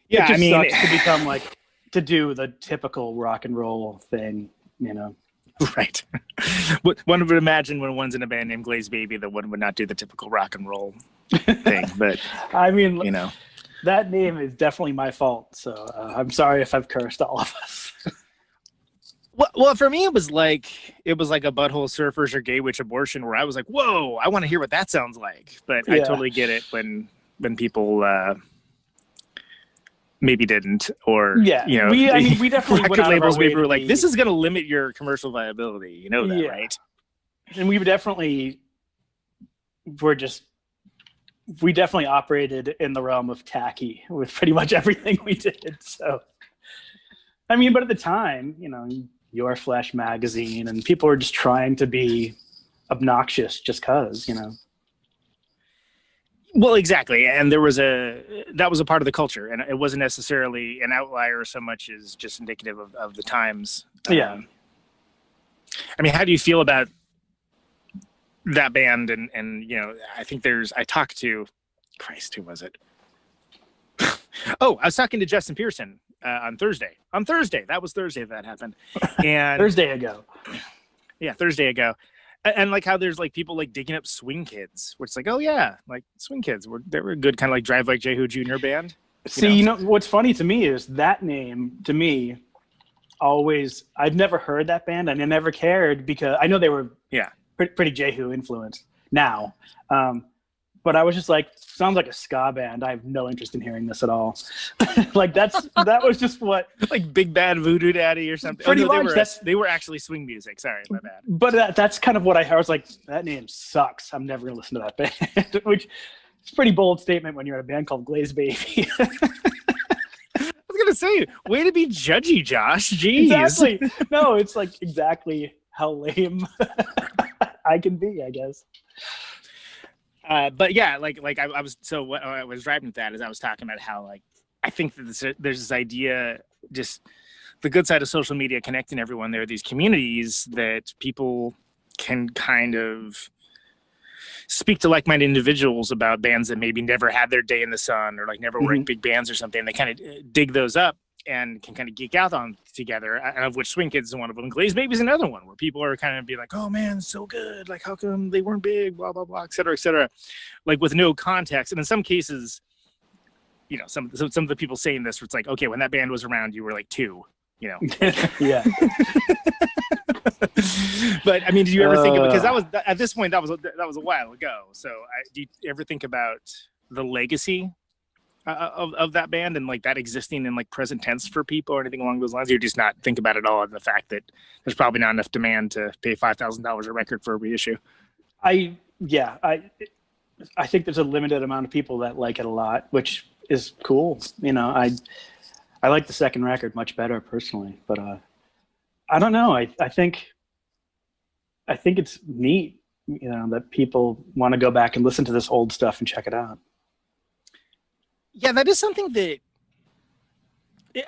[SPEAKER 7] yeah,
[SPEAKER 10] it just sucks to become like to do the typical rock and roll thing,
[SPEAKER 7] Right. One would imagine when one's in a band named Glazed Baby that one would not do the typical rock and roll thing, but
[SPEAKER 10] I mean, that name is definitely my fault. So I'm sorry if I've cursed all of us.
[SPEAKER 7] Well, for me, it was like a Butthole Surfers or Gay Witch Abortion, where I was like, "Whoa, I want to hear what that sounds like." But I totally get it when people maybe didn't, or
[SPEAKER 10] we definitely
[SPEAKER 7] record labels maybe were like, "This is going to limit your commercial viability." You know that, right?
[SPEAKER 10] And we definitely operated in the realm of tacky with pretty much everything we did. So, I mean, but at the time, Your Flesh magazine, and people were just trying to be obnoxious just because,
[SPEAKER 7] Well, exactly. And that was a part of the culture, and it wasn't necessarily an outlier so much as just indicative of the times.
[SPEAKER 10] Yeah.
[SPEAKER 7] I mean, how do you feel about that band? And I think I talked to, Christ, who was it? Oh, I was talking to Justin Pearson on Thursday. That was Thursday that happened. And
[SPEAKER 10] Thursday ago.
[SPEAKER 7] Yeah, Thursday ago. And like how there's like people like digging up Swing Kids, which is like, oh yeah, like Swing Kids they were a good kind of like Drive Like Jehu Jr. band.
[SPEAKER 10] See, what's funny to me is that name to me always, I've never heard that band and I never cared because I know they were pretty Jehu influenced now. But I was just like, sounds like a ska band. I have no interest in hearing this at all. Like that was just what,
[SPEAKER 7] like Big Bad Voodoo Daddy or something.
[SPEAKER 10] Pretty much.
[SPEAKER 7] They were actually swing music. Sorry, my bad.
[SPEAKER 10] But that's kind of what I heard. I was like, that name sucks. I'm never gonna listen to that band. Which is a pretty bold statement when you're in a band called Glazed Baby.
[SPEAKER 7] I was gonna say, way to be judgy, Josh. Jeez.
[SPEAKER 10] Exactly. No, it's like exactly how lame I can be, I guess.
[SPEAKER 7] But yeah, like I was. So what I was driving with that is I was talking about how like I think that there's this idea, just the good side of social media connecting everyone. There are these communities that people can kind of speak to like-minded individuals about bands that maybe never had their day in the sun or like never were in big bands or something. They kind of dig those up and can kind of geek out on together, and of which Swing Kids is one of them. Glazed Baby is another one where people are kind of be like, oh man, so good. Like, how come they weren't big, blah, blah, blah, et cetera, like with no context. And in some cases, you know, some of the people saying this, where it's like, okay, when that band was around, you were like 2, you know?
[SPEAKER 10] Yeah.
[SPEAKER 7] But I mean, did you ever think of, because that was, at this point, that was a while ago. So do you ever think about the legacy of that band and like that existing in like present tense for people or anything along those lines? Or you just not think about it all, and the fact that there's probably not enough demand to pay $5,000 a record for a reissue?
[SPEAKER 10] I think there's a limited amount of people that like it a lot, which is cool. You know, I like the second record much better personally, but I don't know. I think it's neat, you know, that people want to go back and listen to this old stuff and check it out.
[SPEAKER 7] Yeah, that is something that,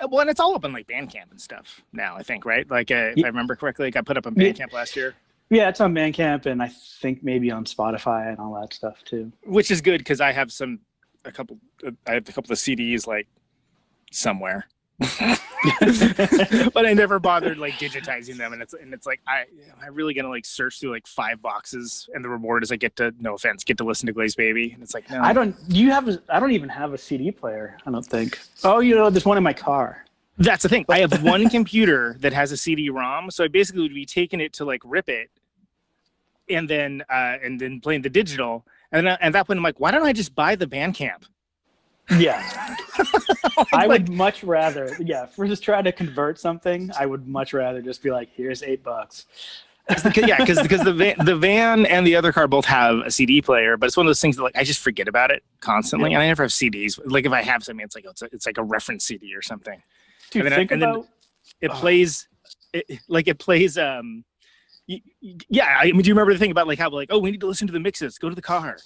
[SPEAKER 7] well, and it's all up on like Bandcamp and stuff now, I think, right? Like, if I remember correctly, it got put up on Bandcamp last year.
[SPEAKER 10] Yeah, it's on Bandcamp, and I think maybe on Spotify and all that stuff too. Which
[SPEAKER 7] is good, because I have a couple of CDs like somewhere. But I never bothered like digitizing them, and it's like I really gonna like search through like 5 boxes, and the reward is I get to, no offense, get to listen to Glazed Baby, and it's like, no. I don't even have a CD player, I don't think. Oh, you know, there's one in my car. That's the thing. I have one computer that has a CD-ROM, so I basically would be taking it to like rip it, and then playing the digital, and then at that point I'm like, why don't I just buy the Bandcamp? Yeah. I would much rather, if we're just trying to convert something, I would much rather just be like, here's $8. Because the van and the other car both have a CD player, but it's one of those things that like I just forget about it constantly, and I never have CDs. Like if I have something, it's like a reference CD or something. Dude, then it plays. I mean, do you remember the thing about like how like, oh, we need to listen to the mixes, go to the car.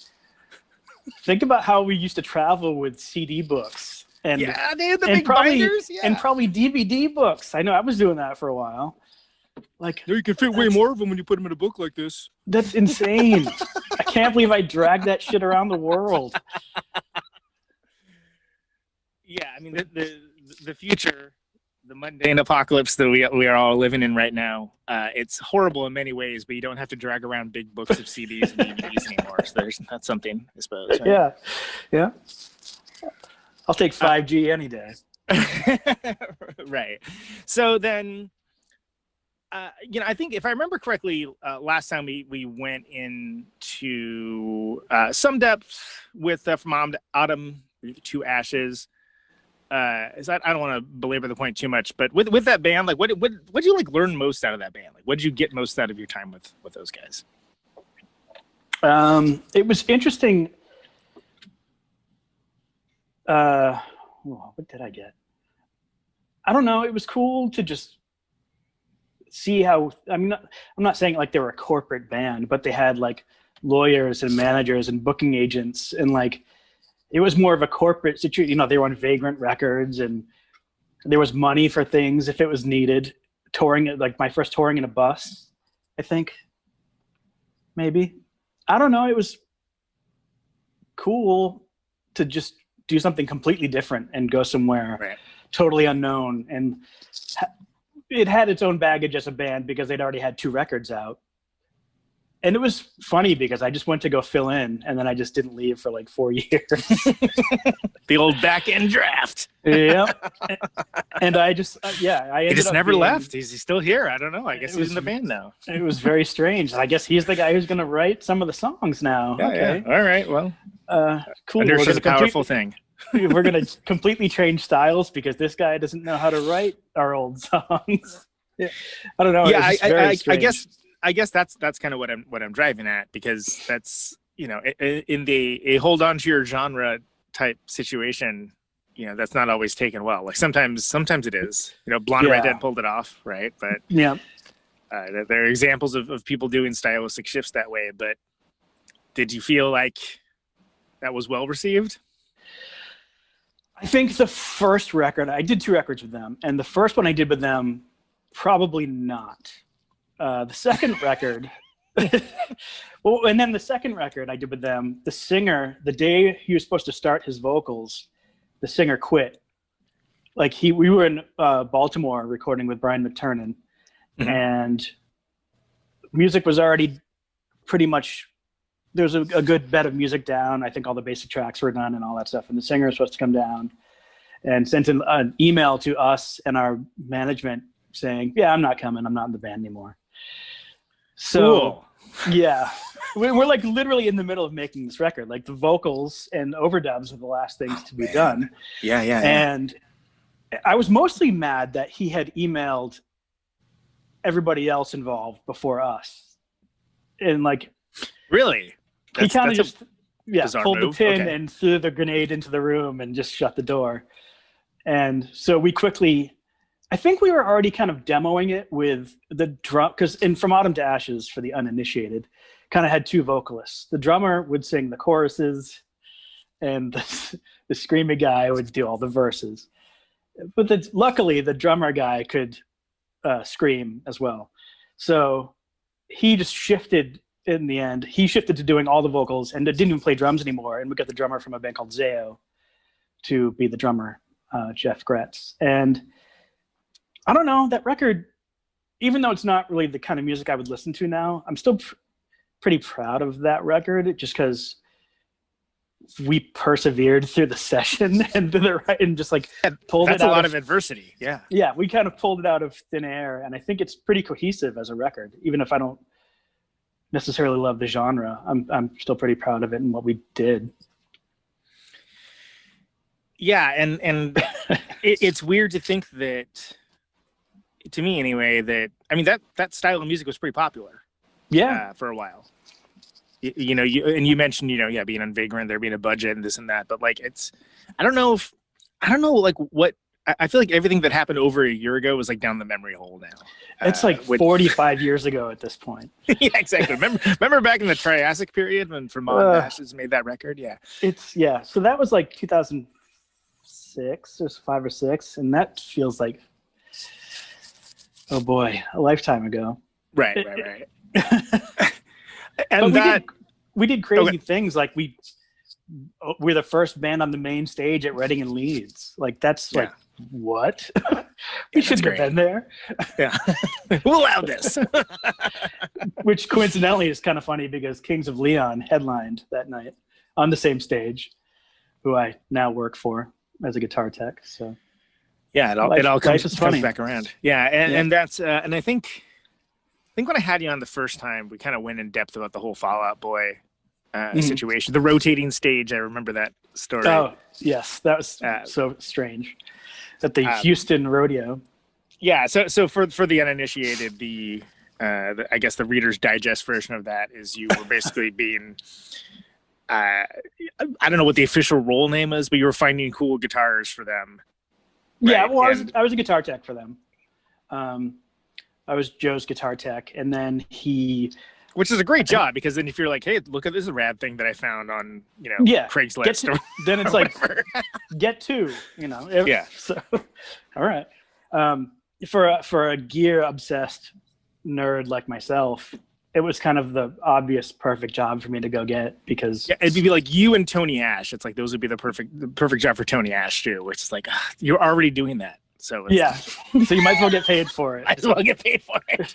[SPEAKER 7] Think about how we used to travel with CD books, and they had the big binders, and probably DVD books. I know I was doing that for a while. Like, you can fit way more of them when you put them in a book like this. That's insane. I can't believe I dragged that shit around the world. Yeah, I mean the future, the mundane apocalypse that we are all living in right now, it's horrible in many ways, but you don't have to drag around big books of CDs and DVDs anymore. So that's something, I suppose. Right? Yeah. I'll take 5G any day. Right. So then, I think if I remember correctly, last time we went into some depth with From Autumn to Ashes. I don't want to belabor the point too much, but with that band, like what did you like learn most out of that band? Like what did you get most out of your time with those guys? It was interesting. What did I get? I don't know. It was cool to just see how, I'm not saying like they were a corporate band, but they had like lawyers and managers and booking agents, and like, it was more of a corporate situation. You know, they were on Vagrant Records, and there was money for things if it was needed. Touring, like my first touring in a bus, I think, maybe. I don't know. It was cool to just do something completely different and go somewhere totally unknown. And it had its own baggage as a band because they'd already had 2 records out. And it was funny because I just went to go fill in, and then I just didn't leave for like 4 years. The old back end draft. Yeah. And I just, I ended up never left. He's still here. I don't know. I guess he's in the band now. It was very strange. I guess he's the guy who's going to write some of the songs now. Yeah, okay. Yeah. All right. Well, cool. Inertia's a powerful thing. We're going to completely change styles because this guy doesn't know how to write our old songs. Yeah. I don't know. Yeah, I guess that's kind of what I'm driving at, because that's, in a hold on to your genre type situation, that's not always taken well. Like sometimes it is. Blonde Red Dead pulled it off, right? But there are examples of people doing stylistic shifts that way. But did you feel like that was well received? I think the first record, I did 2 records with them, and the first one I did with them, probably not. The second record, well, and then the second record I did with them, the singer, the day he was supposed to start his vocals, the singer quit.
[SPEAKER 10] like we were in Baltimore recording with Brian McTurnan, and music was already pretty much, there was a good bed of music down. I think all the basic tracks were done and all that stuff, and the singer was supposed to come down and sent an email to us and our management saying, yeah, I'm not coming, I'm not in the band anymore. So yeah, we're like literally in the middle of making this record. Like the vocals and overdubs were the last things to be done.
[SPEAKER 7] Yeah.
[SPEAKER 10] And I was mostly mad that he had emailed everybody else involved before us. And like,
[SPEAKER 7] really?
[SPEAKER 10] He kind of just pulled
[SPEAKER 7] move.
[SPEAKER 10] the pin and threw the grenade into the room and just shut the door. And so we quickly, I think we were already kind of demoing it with the drum, because From Autumn to Ashes, for the uninitiated, kind of had two vocalists. The drummer would sing the choruses and the screamy guy would do all the verses. But luckily the drummer guy could scream as well. So he just shifted. In the end, he shifted to doing all the vocals and didn't even play drums anymore. And we got the drummer from a band called Zao to be the drummer, Jeff Gretz. And I don't know, that record, even though it's not really the kind of music I would listen to now, I'm still pretty proud of that record, just because we persevered through the session and just like pulled it out.
[SPEAKER 7] That's a lot of adversity. Yeah.
[SPEAKER 10] Yeah, we kind of pulled it out of thin air. And I think it's pretty cohesive as a record, even if I don't necessarily love the genre. I'm still pretty proud of it and what we did.
[SPEAKER 7] Yeah, and it's weird to think that, to me anyway, that I mean that style of music was pretty popular.
[SPEAKER 10] Yeah,
[SPEAKER 7] for a while. You mentioned being on Vagrant, there being a budget and this and that, but like I don't know like what. I feel like everything that happened over a year ago was like down the memory hole now.
[SPEAKER 10] It's like 45 years ago at this point.
[SPEAKER 7] Yeah, exactly. Remember back in the Triassic period when From Autumn to Ashes made that record? Yeah.
[SPEAKER 10] So that was like 2006 or 5 or 6, and that feels like, oh boy, a lifetime ago.
[SPEAKER 7] Right. And
[SPEAKER 10] we did crazy things, like we're the first band on the main stage at Reading and Leeds. Like that's like, what? We should have been there.
[SPEAKER 7] Yeah. Who allowed this?
[SPEAKER 10] Which coincidentally is kind of funny because Kings of Leon headlined that night on the same stage, who I now work for as a guitar tech. So
[SPEAKER 7] yeah, it all comes back around. Yeah, and that's and I think when I had you on the first time, we kind of went in depth about the whole Fall Out Boy situation, the rotating stage. I remember that story.
[SPEAKER 10] Oh yes, that was so strange at the Houston rodeo.
[SPEAKER 7] Yeah, so for the uninitiated, I guess the Reader's Digest version of that is you were basically being I don't know what the official role name is, but you were finding cool guitars for them. Right?
[SPEAKER 10] Yeah, well, I was a guitar tech for them. I was Joe's guitar tech, and then
[SPEAKER 7] which is a great job, because then if you're like, hey, look at this rad thing that I found on, Craigslist.
[SPEAKER 10] Then it's like, get two,
[SPEAKER 7] Yeah.
[SPEAKER 10] So, all right. For a gear obsessed nerd like myself, it was kind of the obvious perfect job for me to go get, because
[SPEAKER 7] it'd be like you and Tony Ash. It's like those would be the perfect job for Tony Ash too, which is like you're already doing that. So
[SPEAKER 10] so you might as well get paid for it.
[SPEAKER 7] Might as well get paid for it.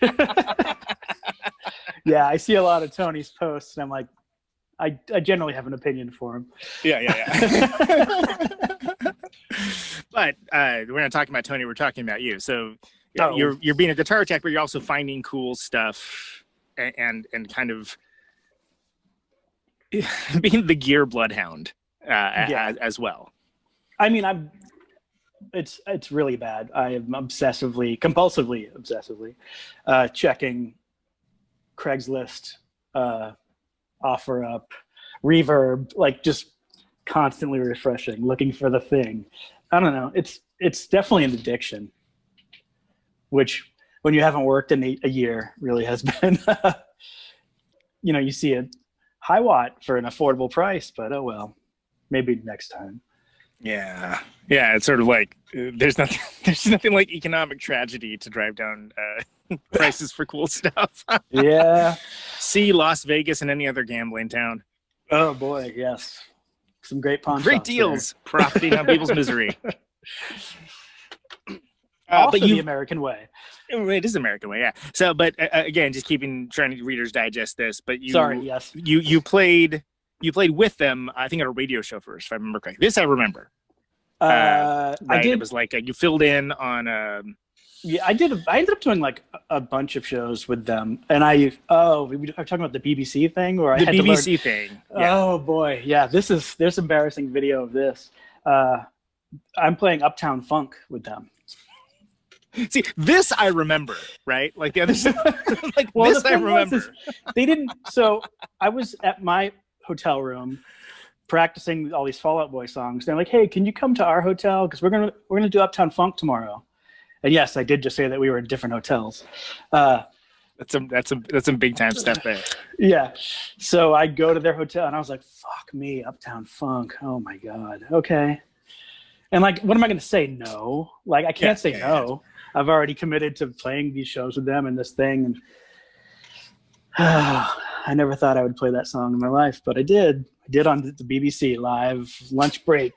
[SPEAKER 10] Yeah, I see a lot of Tony's posts, and I'm like, I generally have an opinion for him.
[SPEAKER 7] Yeah. But we're not talking about Tony. We're talking about you. So you're being a guitar tech, but you're also finding cool stuff and kind of being the gear bloodhound as well.
[SPEAKER 10] I mean, it's really bad. I am compulsively checking Craigslist, OfferUp, Reverb, like just constantly refreshing, looking for the thing. I don't know. It's definitely an addiction, which when you haven't worked in a year really has been, you see a high watt for an affordable price, but oh well, maybe next time.
[SPEAKER 7] Yeah. It's sort of like there's nothing like economic tragedy to drive down prices for cool stuff.
[SPEAKER 10] Yeah.
[SPEAKER 7] See Las Vegas and any other gambling town.
[SPEAKER 10] Oh boy, yes. Some great pawn
[SPEAKER 7] Great
[SPEAKER 10] shops
[SPEAKER 7] deals,
[SPEAKER 10] there.
[SPEAKER 7] profiting on people's misery.
[SPEAKER 10] Also
[SPEAKER 7] but
[SPEAKER 10] the American way.
[SPEAKER 7] It is American way, yeah. So, but again, just trying to readers digest this. But
[SPEAKER 10] Sorry, yes.
[SPEAKER 7] You played with them. I think at a radio show first, if I remember correctly. This I remember. Right?
[SPEAKER 10] I did.
[SPEAKER 7] It was like you filled in on.
[SPEAKER 10] Yeah, I did. I ended up doing like a bunch of shows with them, and we are talking about the BBC thing, or
[SPEAKER 7] the BBC thing.
[SPEAKER 10] Yeah. Oh boy, yeah. There's embarrassing video of this. I'm playing Uptown Funk with them.
[SPEAKER 7] See, this I remember, right? Like the other stuff. Like
[SPEAKER 10] well,
[SPEAKER 7] this I remember.
[SPEAKER 10] They didn't. So I was at my hotel room practicing all these Fall Out Boy songs. They're like, "Hey, can you come to our hotel? Because we're gonna do Uptown Funk tomorrow." And yes, I did just say that we were in different hotels.
[SPEAKER 7] That's some big time stuff there.
[SPEAKER 10] Yeah. So I go to their hotel and I was like, "Fuck me, Uptown Funk. Oh my god. Okay." And like, what am I going to say? No. Like, I can't say no. I've already committed to playing these shows with them and this thing. And I never thought I would play that song in my life, but I did. I did on the BBC live lunch break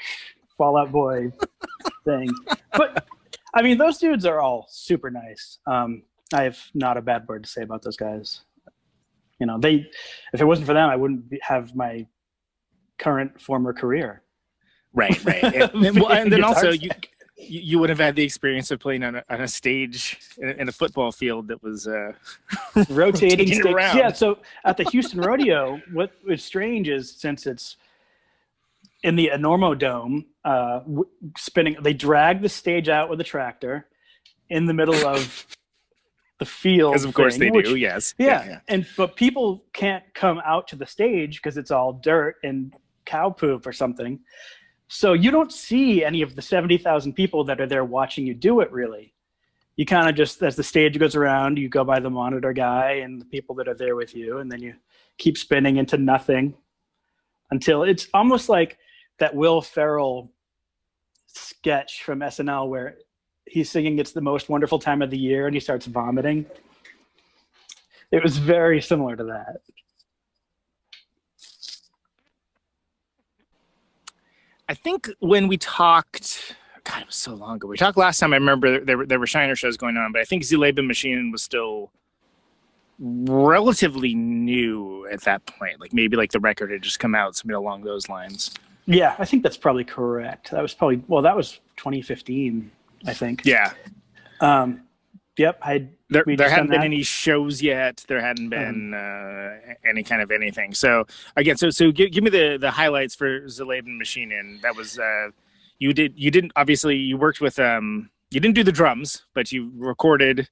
[SPEAKER 10] Fall Out Boy thing. But I mean, those dudes are all super nice. I have not a bad word to say about those guys. You know, if it wasn't for them, I wouldn't have my former career.
[SPEAKER 7] Right. And then also you would have had the experience of playing on a stage in a football field that was
[SPEAKER 10] rotating
[SPEAKER 7] around.
[SPEAKER 10] Yeah. So at the Houston Rodeo, what was strange is since it's in the Enormo Dome, spinning, they drag the stage out with a tractor in the middle of the field.
[SPEAKER 7] Because of course they do. Yes.
[SPEAKER 10] Yeah. But people can't come out to the stage because it's all dirt and cow poop or something. So you don't see any of the 70,000 people that are there watching you do it, really. You kind of just, as the stage goes around, you go by the monitor guy and the people that are there with you, and then you keep spinning into nothing until it's almost like that Will Ferrell sketch from SNL where he's singing "It's the Most Wonderful Time of the Year" and he starts vomiting. It was very similar to that.
[SPEAKER 7] I think when we talked, God, it was so long ago. We talked last time. I remember there were Shiner shows going on, but I think Sie Lieben Maschinen was still relatively new at that point. Like maybe like the record had just come out, something along those lines.
[SPEAKER 10] Yeah, I think that's probably correct. That was 2015, I think.
[SPEAKER 7] Yeah.
[SPEAKER 10] Yep.
[SPEAKER 7] There hadn't been any shows yet. There hadn't been any kind of anything. So again, so give me the highlights for Sie Lieben Maschinen. That was you didn't obviously you worked with you didn't do the drums, but you recorded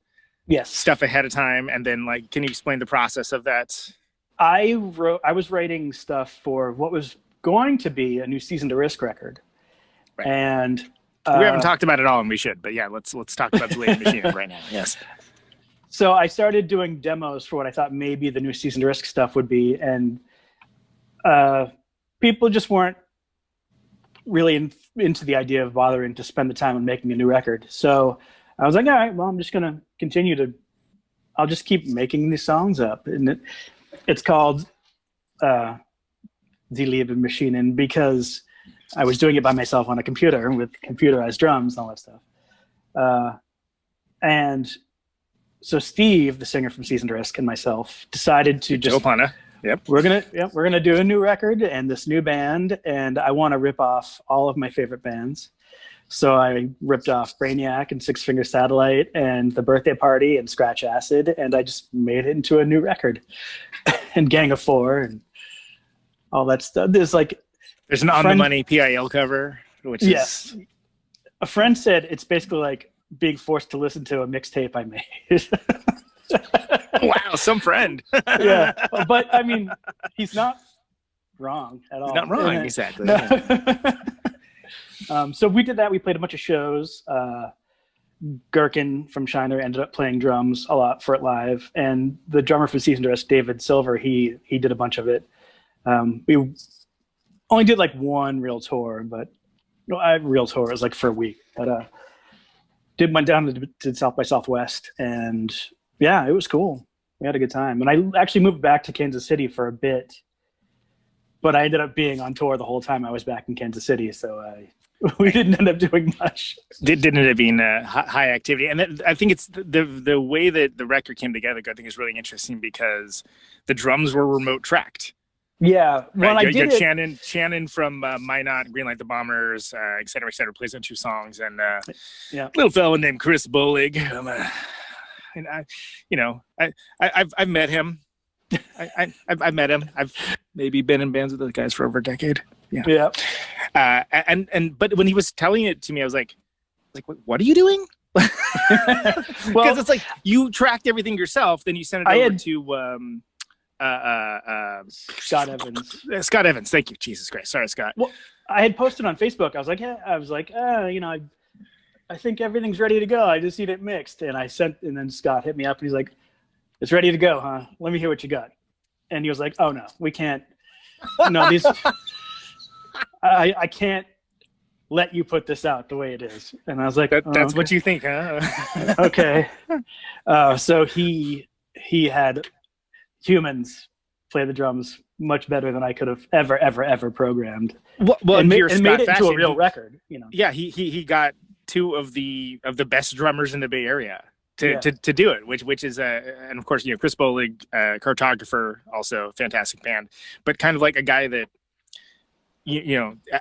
[SPEAKER 7] stuff ahead of time, and then like can you explain the process of that?
[SPEAKER 10] I was writing stuff for what was going to be a new Season to Risk record,
[SPEAKER 7] right.
[SPEAKER 10] And
[SPEAKER 7] we haven't talked about it all, and we should. But yeah, let's talk about Sie Lieben Maschinen right now. Yes.
[SPEAKER 10] So I started doing demos for what I thought maybe the new Season to Risk stuff would be, and people just weren't really into the idea of bothering to spend the time on making a new record. So I was like, all right, well, I'm just gonna I'll just keep making these songs up, and it's called Sie Lieben Maschinen because I was doing it by myself on a computer with computerized drums and all that stuff. And so Steve, the singer from Season to Risk, and myself decided to just we're gonna do a new record and this new band, and I want to rip off all of my favorite bands. So I ripped off Brainiac and Six Finger Satellite and The Birthday Party and Scratch Acid, and I just made it into a new record. And Gang of Four and all that stuff. There's
[SPEAKER 7] an On the Money PIL cover, which is
[SPEAKER 10] a friend said it's basically like being forced to listen to a mixtape I made.
[SPEAKER 7] Wow, some friend.
[SPEAKER 10] Yeah, but I mean, he's not wrong at all.
[SPEAKER 7] He's not wrong, exactly.
[SPEAKER 10] No.
[SPEAKER 7] Yeah.
[SPEAKER 10] So we did that. We played a bunch of shows. Gherkin from Shiner ended up playing drums a lot for it live, and the drummer for Season to Risk, David Silver, he did a bunch of it. We only did like one real tour, but real tour was like for a week. But went down to South by Southwest, and yeah, it was cool. We had a good time, and I actually moved back to Kansas City for a bit but I ended up being on tour the whole time I was back in Kansas City, so we didn't end up doing much.
[SPEAKER 7] Didn't end up being high activity, and I think it's the way that the record came together. I think is really interesting because the drums were remote tracked.
[SPEAKER 10] Yeah, when
[SPEAKER 7] right?
[SPEAKER 10] I did it,
[SPEAKER 7] Shannon from Minot, Greenlight the Bombers, et cetera, plays on 2 songs, and
[SPEAKER 10] yeah,
[SPEAKER 7] little fellow named Chris Bolig. And I've met him. I've met him. I've maybe been in bands with those guys for over a decade. Yeah. But when he was telling it to me, I was like, what are you doing? Because it's like you tracked everything yourself, then you sent it over to
[SPEAKER 10] Scott Evans.
[SPEAKER 7] Scott Evans, thank you. Jesus Christ, sorry, Scott.
[SPEAKER 10] Well, I had posted on Facebook. I was like, I think everything's ready to go. I just need it mixed, and then Scott hit me up, and he's like, "It's ready to go, huh? Let me hear what you got." And he was like, "Oh no, we can't. No, these. I can't let you put this out the way it is." And I was like,
[SPEAKER 7] that's
[SPEAKER 10] okay.
[SPEAKER 7] what you think, huh?
[SPEAKER 10] Okay. So he had humans play the drums much better than I could have ever programmed.
[SPEAKER 7] Well,
[SPEAKER 10] and made it into a real record.
[SPEAKER 7] Yeah, he got 2 of the best drummers in the Bay Area to do it, which is and of course Chris Bolig, cartographer, also fantastic band, but kind of like a guy that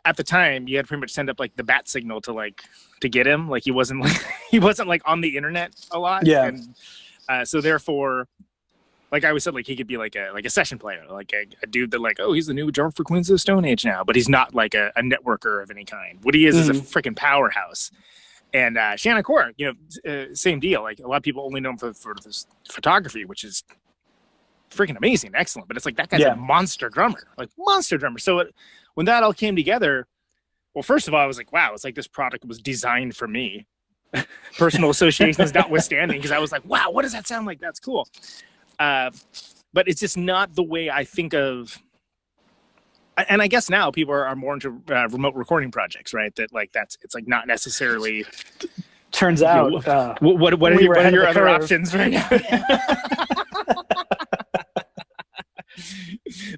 [SPEAKER 7] at the time you had to pretty much send up like the bat signal to get him. Like he wasn't like on the internet a lot.
[SPEAKER 10] Yeah.
[SPEAKER 7] And so therefore, like I always said, like he could be like a session player, like a dude that he's the new drummer for Queens of the Stone Age now, but he's not like a networker of any kind. What he is a freaking powerhouse. And Shannon Core, same deal. Like a lot of people only know him for this photography, which is freaking amazing, excellent. But it's like that guy's a monster drummer. So when that all came together, well, first of all, I was like, wow, it's like this product was designed for me. Personal associations notwithstanding, because I was like, wow, what does that sound like? That's cool. But it's just not the way I think of. And I guess now people are more into remote recording projects, right? That it's not necessarily.
[SPEAKER 10] Turns out,
[SPEAKER 7] what are your other options right now?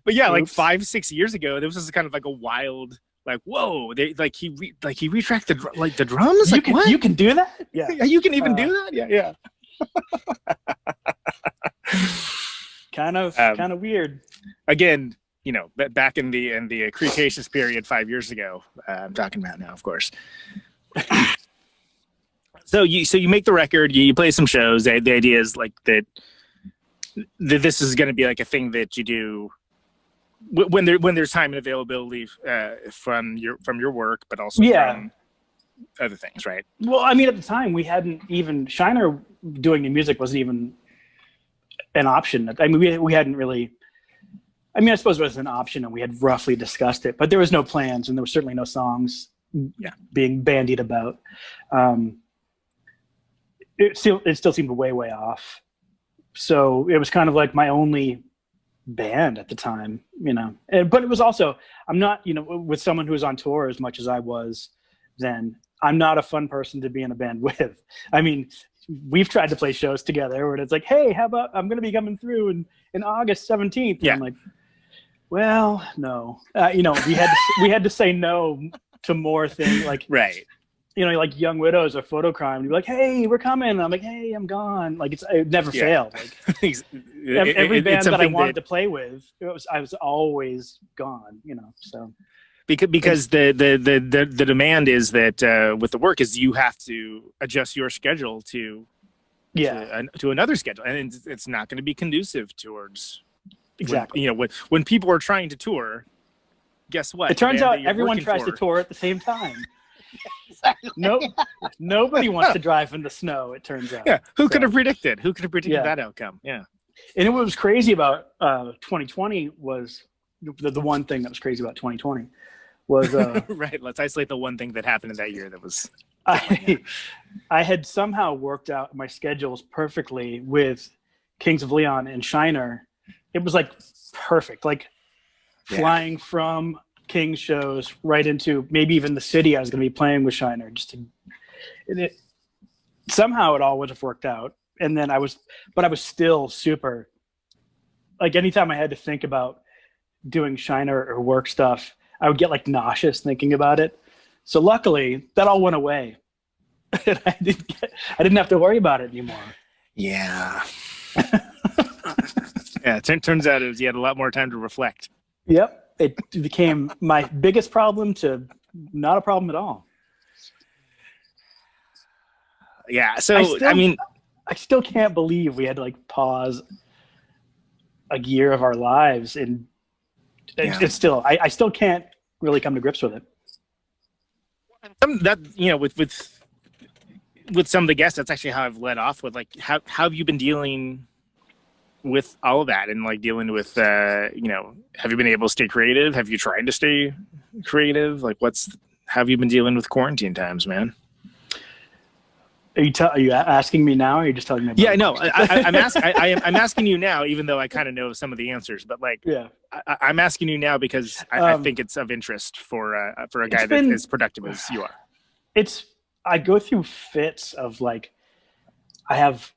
[SPEAKER 7] But yeah, like 5-6 years ago, this was kind of like a wild, whoa! He retracked the drums.
[SPEAKER 10] You can do that? Yeah,
[SPEAKER 7] you can even do that. Yeah.
[SPEAKER 10] kind of weird.
[SPEAKER 7] Again, back in the Cretaceous period 5 years ago, I'm talking about now, of course. So you make the record, you play some shows. The idea is that this is going to be like a thing that you do when there's time and availability from your work, but also from other things, right?
[SPEAKER 10] Well, I mean, at the time we hadn't even Shiner doing the music wasn't even an option. I mean, we hadn't really. I mean, I suppose it was an option, and we had roughly discussed it, but there was no plans, and there was certainly no songs being bandied about. It still seemed way off. So it was kind of like my only band at the time, but it was also, I'm not, with someone who was on tour as much as I was then, I'm not a fun person to be in a band with. I mean, we've tried to play shows together where it's like, hey, how about I'm going to be coming through in August 17th. Yeah. I'm like, well, no, we had to say no to more things
[SPEAKER 7] right.
[SPEAKER 10] Like Young Widows or Photo Crime. You're like, hey, we're coming. And I'm like, hey, I'm gone. It never failed. Every band that I wanted to play with, I was always gone. So
[SPEAKER 7] because the demand is that with the work is you have to adjust your schedule to another schedule, and it's not going to be conducive towards
[SPEAKER 10] exactly.
[SPEAKER 7] When people are trying to tour, guess what?
[SPEAKER 10] It turns out everyone tries to tour at the same time. Nobody wants to drive in the snow, it turns out.
[SPEAKER 7] Yeah, who could have predicted that outcome? Yeah.
[SPEAKER 10] And what was crazy about 2020 was the one thing that was crazy about 2020 was
[SPEAKER 7] right. Let's isolate the one thing that happened in that year that was.
[SPEAKER 10] I had somehow worked out my schedules perfectly with Kings of Leon and Shiner. It was perfect, flying from King shows right into maybe even the city I was going to be playing with Shiner. Somehow it all would have worked out. And then I was still super, anytime I had to think about doing Shiner or work stuff, I would get like nauseous thinking about it. So luckily that all went away. And I didn't have to worry about it anymore.
[SPEAKER 7] Yeah. Yeah, it turns out you had a lot more time to reflect.
[SPEAKER 10] Yep. It became my biggest problem to not a problem at all.
[SPEAKER 7] Yeah, so I
[SPEAKER 10] still can't believe we had to like pause a year of our lives, and it's still I still can't really come to grips with it.
[SPEAKER 7] That with some of the guests, that's actually how I've led off with, like, how have you been dealing with all of that, and like dealing with have you been able to stay creative? Have you tried to stay creative? Like, how have you been dealing with quarantine times, man?
[SPEAKER 10] Are you asking me now, or are you just telling me about
[SPEAKER 7] Yeah, no, I'm asking you now, even though I kind of know some of the answers, but like,
[SPEAKER 10] yeah,
[SPEAKER 7] I'm asking you now because I think it's of interest for a guy that is productive as you are.
[SPEAKER 10] I go through fits of like, I have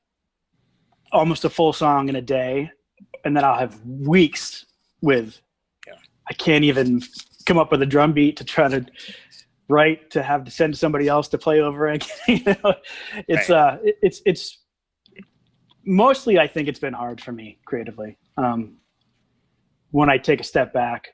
[SPEAKER 10] almost a full song in a day, and then I'll have weeks with, I can't even come up with a drum beat to try to write, to have to send to somebody else to play over again. It's mostly, I think it's been hard for me creatively. When I take a step back,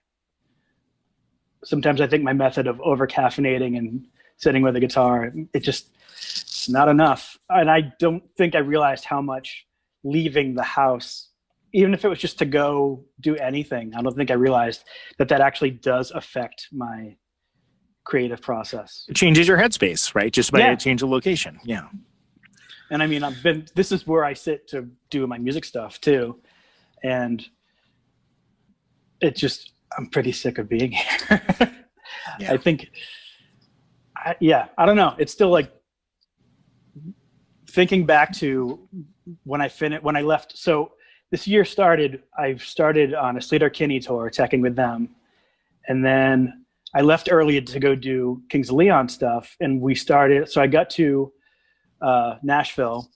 [SPEAKER 10] sometimes I think my method of over caffeinating and sitting with a guitar, it's not enough. And I don't think I realized how much leaving the house, even if it was just to go do anything, I don't think I realized that actually does affect my creative process.
[SPEAKER 7] It changes your headspace, right? Just by a change of location. Yeah.
[SPEAKER 10] And I mean, this is where I sit to do my music stuff too. And I'm pretty sick of being here. I think, I don't know. It's still like thinking back to when I left. So this year I started on a Sleater Kinney tour, teching with them. And then I left early to go do Kings of Leon stuff. And so I got to Nashville,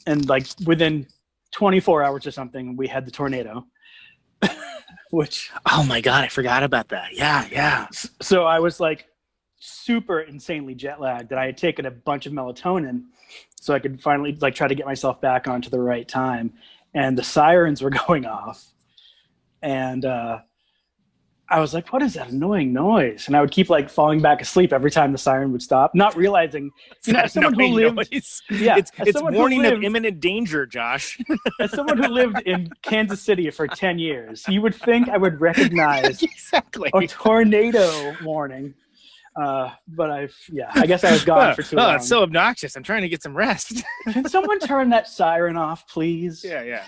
[SPEAKER 10] and like within 24 hours or something, we had the tornado. Which,
[SPEAKER 7] oh my God, I forgot about that. Yeah.
[SPEAKER 10] So I was like super insanely jet lagged, that I had taken a bunch of melatonin so I could finally like try to get myself back onto the right time. And the sirens were going off, and I was like, what is that annoying noise? And I would keep like falling back asleep every time the siren would stop, not realizing, as someone who lived,
[SPEAKER 7] it's warning of imminent danger, Josh.
[SPEAKER 10] As someone who lived in Kansas City for 10 years, you would think I would recognize a tornado warning. But I guess I was gone for too long.
[SPEAKER 7] Oh, it's so obnoxious. I'm trying to get some rest.
[SPEAKER 10] Can someone turn that siren off, please?
[SPEAKER 7] Yeah.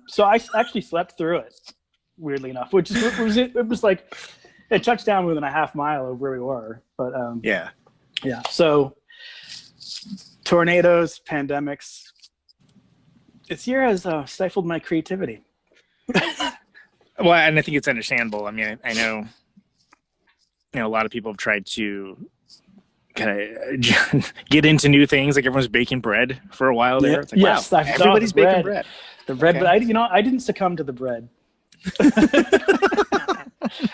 [SPEAKER 10] So I actually slept through it, weirdly enough, it was like it touched down within a half mile of where we were. But yeah. So tornadoes, pandemics. This year has stifled my creativity.
[SPEAKER 7] Well, and I think it's understandable. I mean, I know a lot of people have tried to kind of get into new things. Like everyone's baking bread for a while there.
[SPEAKER 10] Yeah.
[SPEAKER 7] It's like,
[SPEAKER 10] yes,
[SPEAKER 7] wow, everybody's baking bread.
[SPEAKER 10] The bread, but I didn't succumb to the bread.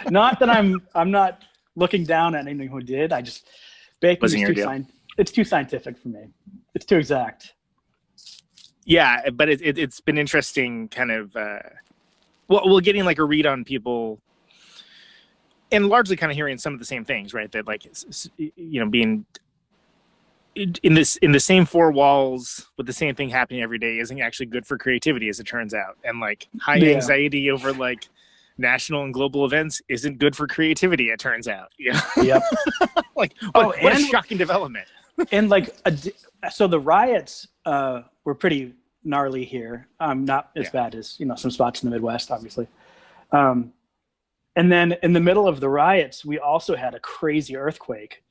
[SPEAKER 10] Not that I'm not looking down at anyone who did. I just baking is it's too scientific for me. It's too exact.
[SPEAKER 7] Yeah, but it's been interesting, kind of. Well, getting like a read on people, and largely kind of hearing some of the same things, right? That like, being in the same four walls with the same thing happening every day isn't actually good for creativity, as it turns out. And like high anxiety over like national and global events isn't good for creativity, it turns out. Yeah. Yep. Like, what a shocking development.
[SPEAKER 10] And like, so the riots were pretty gnarly here. Not as bad as, some spots in the Midwest, obviously. And then in the middle of the riots, we also had a crazy earthquake.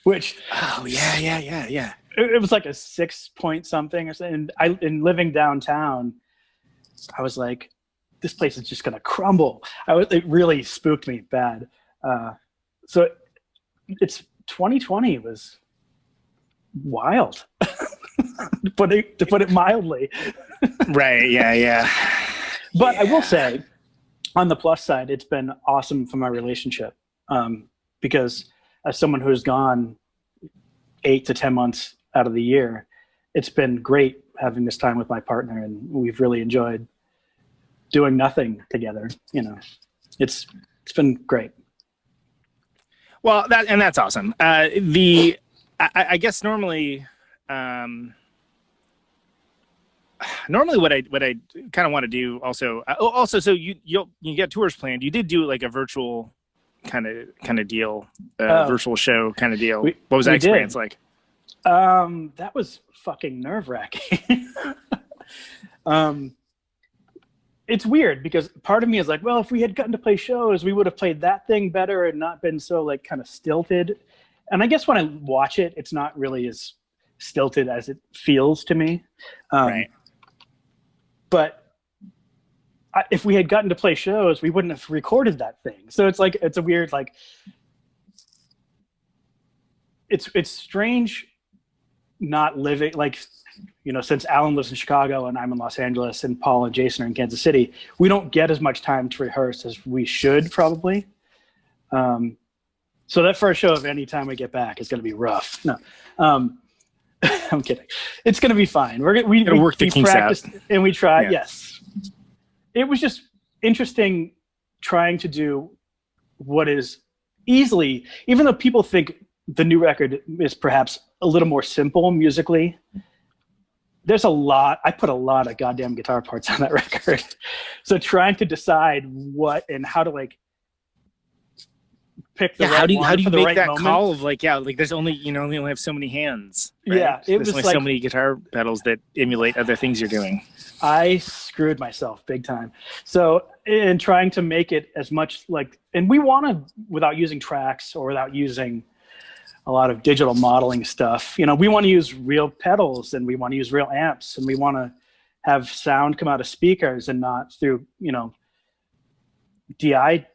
[SPEAKER 10] Which it was like a 6-point something or something. And living downtown, I was like, this place is just gonna crumble. It really spooked me bad. So it's 2020 was wild, to put it mildly.
[SPEAKER 7] Right. Yeah.
[SPEAKER 10] But I will say, on the plus side, it's been awesome for my relationship, because as someone who's gone 8 to 10 months out of the year, it's been great having this time with my partner, and we've really enjoyed doing nothing together. It's been great.
[SPEAKER 7] Well, that's awesome. I guess normally what I kind of want to do also, so you get tours planned. You did do like a virtual kind of deal, virtual show kind of deal. What was that experience like?
[SPEAKER 10] That was fucking nerve-wracking. It's weird because part of me is like, well, if we had gotten to play shows, we would have played that thing better and not been so like kind of stilted. And I guess when I watch it, it's not really as stilted as it feels to me.
[SPEAKER 7] Right.
[SPEAKER 10] But if we had gotten to play shows, we wouldn't have recorded that thing. So it's like, it's a weird, like, it's strange not living, like, since Alan lives in Chicago and I'm in Los Angeles and Paul and Jason are in Kansas City, we don't get as much time to rehearse as we should probably. So that first show of any time we get back is going to be rough. No, I'm kidding. It's going to be fine. We
[SPEAKER 7] work the kinks out.
[SPEAKER 10] And we tried.
[SPEAKER 7] Yeah.
[SPEAKER 10] Yes. It was just interesting trying to do what is easily, even though people think the new record is perhaps a little more simple musically, there's I put a lot of goddamn guitar parts on that record. So trying to decide what and how to like pick the
[SPEAKER 7] how do you make
[SPEAKER 10] right
[SPEAKER 7] that
[SPEAKER 10] moment.
[SPEAKER 7] Call of like there's only you only have so many hands, right?
[SPEAKER 10] Yeah,
[SPEAKER 7] there's only so many guitar pedals that emulate other things you're doing.
[SPEAKER 10] I screwed myself big time. So in trying to make it as much like, and we want to, without using tracks or without using a lot of digital modeling stuff, we want to use real pedals and we want to use real amps and we want to have sound come out of speakers and not through, DI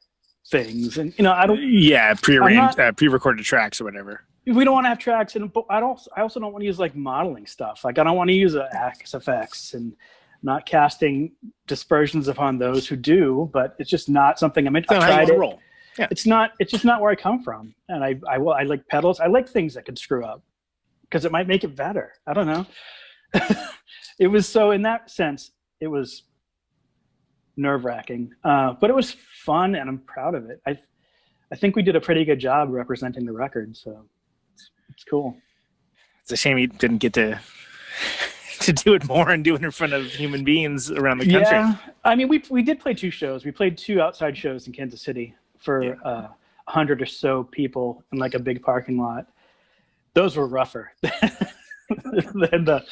[SPEAKER 10] things. And, I don't.
[SPEAKER 7] Yeah, pre-recorded tracks or whatever.
[SPEAKER 10] We don't want to have tracks, but I also don't want to use like modeling stuff. Like I don't want to use XFX and not casting dispersions upon those who do, but it's just not something I'm into. I tried it.
[SPEAKER 7] Roll. Yeah.
[SPEAKER 10] It's just not where I come from. And I like pedals. I like things that could screw up because it might make it better. I don't know. It was, so in that sense, it was nerve-wracking, but it was fun and I'm proud of it. I think we did a pretty good job representing the record. So it's cool.
[SPEAKER 7] It's a shame you didn't get to do it more and do it in front of human beings around the country.
[SPEAKER 10] Yeah. I mean, we did play 2 shows. We played 2 outside shows in Kansas City for 100 or so people in like a big parking lot. Those were rougher than the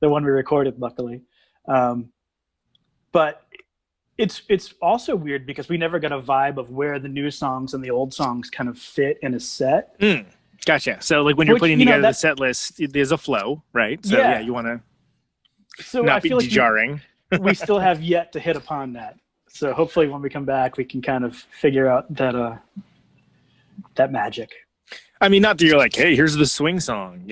[SPEAKER 10] one we recorded, luckily. But it's also weird because we never got a vibe of where the new songs and the old songs kind of fit in a set.
[SPEAKER 7] Gotcha. So like when you're putting together the set list, there's a flow, right? So yeah you want to not be jarring.
[SPEAKER 10] We still have yet to hit upon that. So hopefully when we come back, we can kind of figure out that magic.
[SPEAKER 7] I mean, not that you're like, hey, here's the swing song,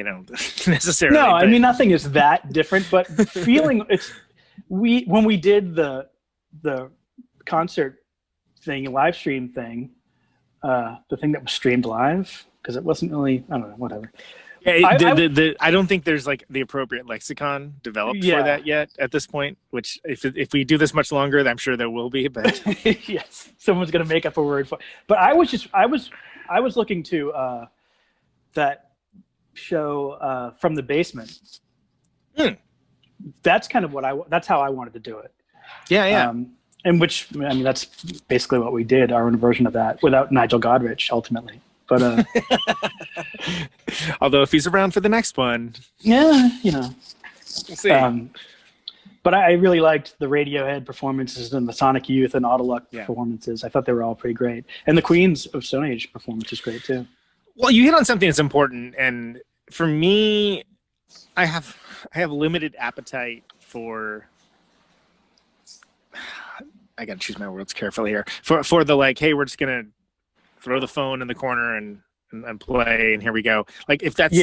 [SPEAKER 7] necessarily.
[SPEAKER 10] No, I mean, nothing is that different, but feeling when we did the concert thing, live stream thing, the thing that was streamed live, because it wasn't really, I don't know, whatever.
[SPEAKER 7] Yeah, I don't think there's like the appropriate lexicon developed for that yet at this point, which if we do this much longer, I'm sure there will be, but
[SPEAKER 10] yes, someone's going to make up a word for it. But I was looking to that show From the Basement. That's kind of that's how I wanted to do it.
[SPEAKER 7] Yeah.
[SPEAKER 10] And which, I mean, that's basically what we did, our own version of that, without Nigel Godrich, ultimately. But
[SPEAKER 7] although if he's around for the next one,
[SPEAKER 10] yeah,
[SPEAKER 7] we'll see.
[SPEAKER 10] But I really liked the Radiohead performances and the Sonic Youth and Autoluck performances. I thought they were all pretty great, and the Queens of Stone Age performance was great too.
[SPEAKER 7] Well, you hit on something that's important, and for me, I have limited appetite for. I got to choose my words carefully here. For the like, hey, we're just gonna throw the phone in the corner and play, and here we go. Like if that's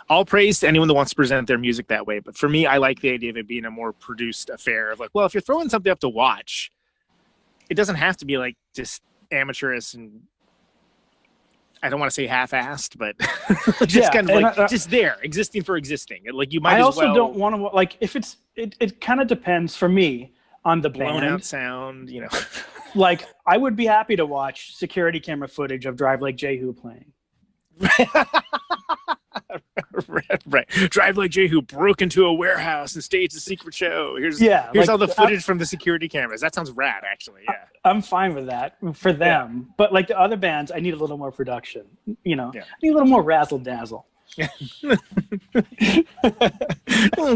[SPEAKER 7] all praise to anyone that wants to present their music that way. But for me, I like the idea of it being a more produced affair of like, well, if you're throwing something up to watch, it doesn't have to be like just amateurish and I don't want to say half-assed, but just kind of like just there, existing for existing. Like you might. I
[SPEAKER 10] also don't want to like if it's it kind of depends for me on the
[SPEAKER 7] blown
[SPEAKER 10] band.
[SPEAKER 7] Out sound, you know.
[SPEAKER 10] Like I would be happy to watch security camera footage of Drive Like Jehu playing.
[SPEAKER 7] Right. Drive Like Jehu broke into a warehouse and staged a secret show. Here's all the footage from the security cameras. That sounds rad, actually. Yeah.
[SPEAKER 10] I'm fine with that for them. Yeah. But like the other bands, I need a little more production. You know, I need a little more razzle dazzle.
[SPEAKER 7] We'll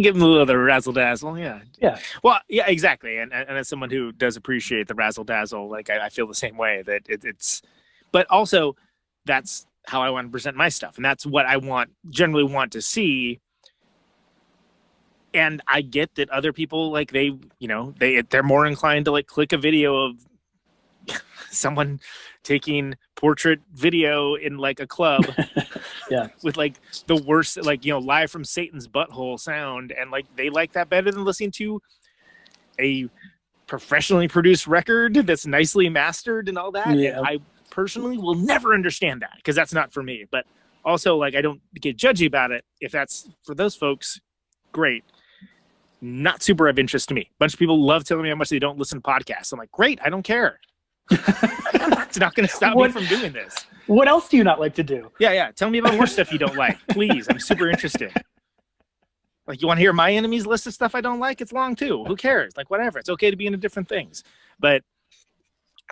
[SPEAKER 7] give them a little of the razzle dazzle. Yeah.
[SPEAKER 10] Yeah.
[SPEAKER 7] Well, yeah, exactly. And as someone who does appreciate the razzle dazzle, like I feel the same way that it's, but also that's how I want to present my stuff. And that's what I generally want to see. And I get that other people, like they're more inclined to like click a video of someone taking portrait video in like a club with like the worst, like, live from Satan's butthole sound. And like, they like that better than listening to a professionally produced record that's nicely mastered and all that.
[SPEAKER 10] Yeah.
[SPEAKER 7] And I personally will never understand that because that's not for me. But also, like, I don't get judgy about it. If that's for those folks, great. Not super of interest to me. A bunch of people love telling me how much they don't listen to podcasts. I'm like, great, I don't care. It's not going to stop me from doing this.
[SPEAKER 10] What else do you not like to do?
[SPEAKER 7] Yeah. Tell me about more stuff you don't like, please. I'm super interested. Like, you want to hear my enemies list of stuff I don't like? It's long too. Who cares? Like, whatever. It's okay to be into different things. But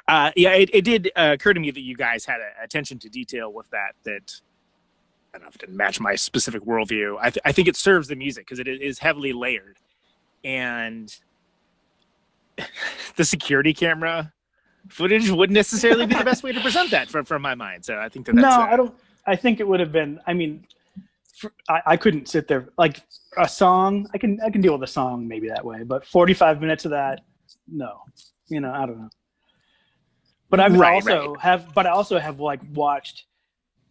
[SPEAKER 7] it did occur to me that you guys had attention to detail with that I don't know if it didn't match my specific worldview. I think it serves the music because it is heavily layered. And the security footage wouldn't necessarily be the best way to present that from my mind. So I think that's...
[SPEAKER 10] No, I don't. I think it would have been... I mean, I couldn't sit there... Like, a song, I can deal with a song maybe that way. But 45 minutes of that, no. I don't know. But I also have like watched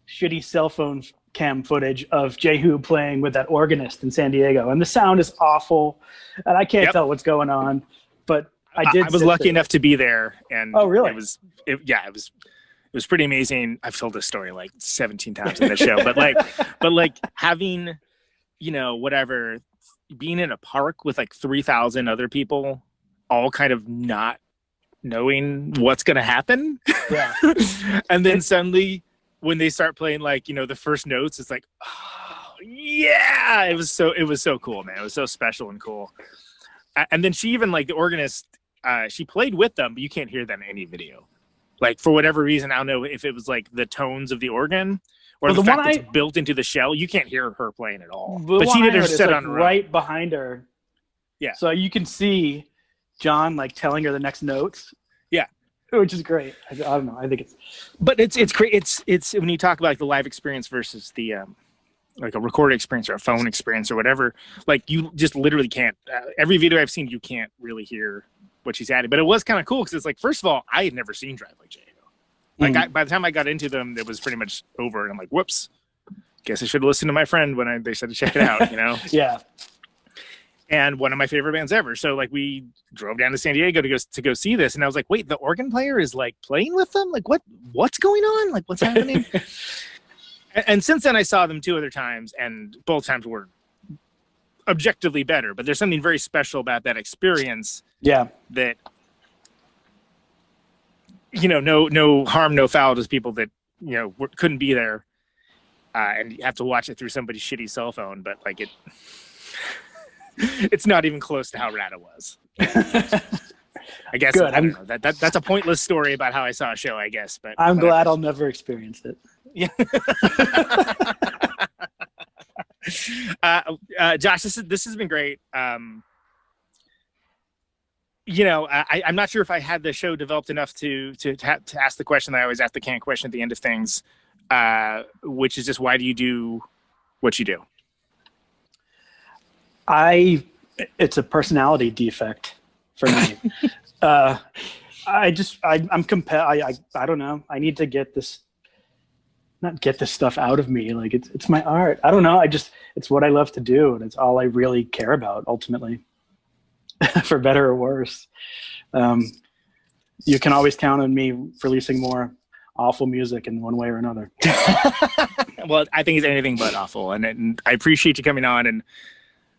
[SPEAKER 10] shitty cell phone cam footage of Jehu playing with that organist in San Diego, and the sound is awful, and I can't tell what's going on. But I was
[SPEAKER 7] lucky enough to be there, and
[SPEAKER 10] oh really?
[SPEAKER 7] It was pretty amazing. I've told this story like 17 times on the show, but like having, whatever, being in a park with like 3,000 other people, all kind of not knowing what's going to happen.
[SPEAKER 10] Yeah.
[SPEAKER 7] And then suddenly when they start playing, like, the first notes, it's like, oh yeah, it was so cool, man. It was so special and cool. And then she even, like, the organist, she played with them, but you can't hear them in any video. Like, for whatever reason, I don't know if it was like the tones of the organ or the fact that it's built into the shell. You can't hear her playing at all. But she did her set on
[SPEAKER 10] right behind her. Yeah. So you can see John like telling her the next notes.
[SPEAKER 7] Yeah.
[SPEAKER 10] Which is great. I don't know. I think
[SPEAKER 7] but it's great. It's when you talk about like the live experience versus the like a recorded experience or a phone experience or whatever, like you just literally can't, every video I've seen, you can't really hear what she's adding. But it was kind of cool because it's like, first of all, I had never seen Drive Like Jehu. Like by the time I got into them, it was pretty much over, and I'm like, whoops, guess I should have listened to my friend when they said to check it out,
[SPEAKER 10] Yeah.
[SPEAKER 7] And one of my favorite bands ever. So like we drove down to San Diego to go see this, and I was like, wait, the organ player is like playing with them? Like what's going on? Like what's happening? And since then I saw them 2 other times, and both times were objectively better, but there's something very special about that experience.
[SPEAKER 10] Yeah.
[SPEAKER 7] That no harm, no foul to people that couldn't be there, and you have to watch it through somebody's shitty cell phone. But like it's not even close to how rad it was. I guess.
[SPEAKER 10] Good.
[SPEAKER 7] I don't know. That's a pointless story about how I saw a show, I guess. But
[SPEAKER 10] I'm glad I'll never experience it.
[SPEAKER 7] Yeah. Josh, this has been great. I'm not sure if I had the show developed enough to ask the question that I always ask the canned question at the end of things, which is just, why do you do what you do?
[SPEAKER 10] It's a personality defect for me. I'm compelled. I don't know. I need to get this stuff out of me. Like it's my art. I don't know. It's what I love to do, and it's all I really care about ultimately, for better or worse. you can always count on me releasing more awful music in one way or another.
[SPEAKER 7] Well, I think it's anything but awful, and I appreciate you coming on, and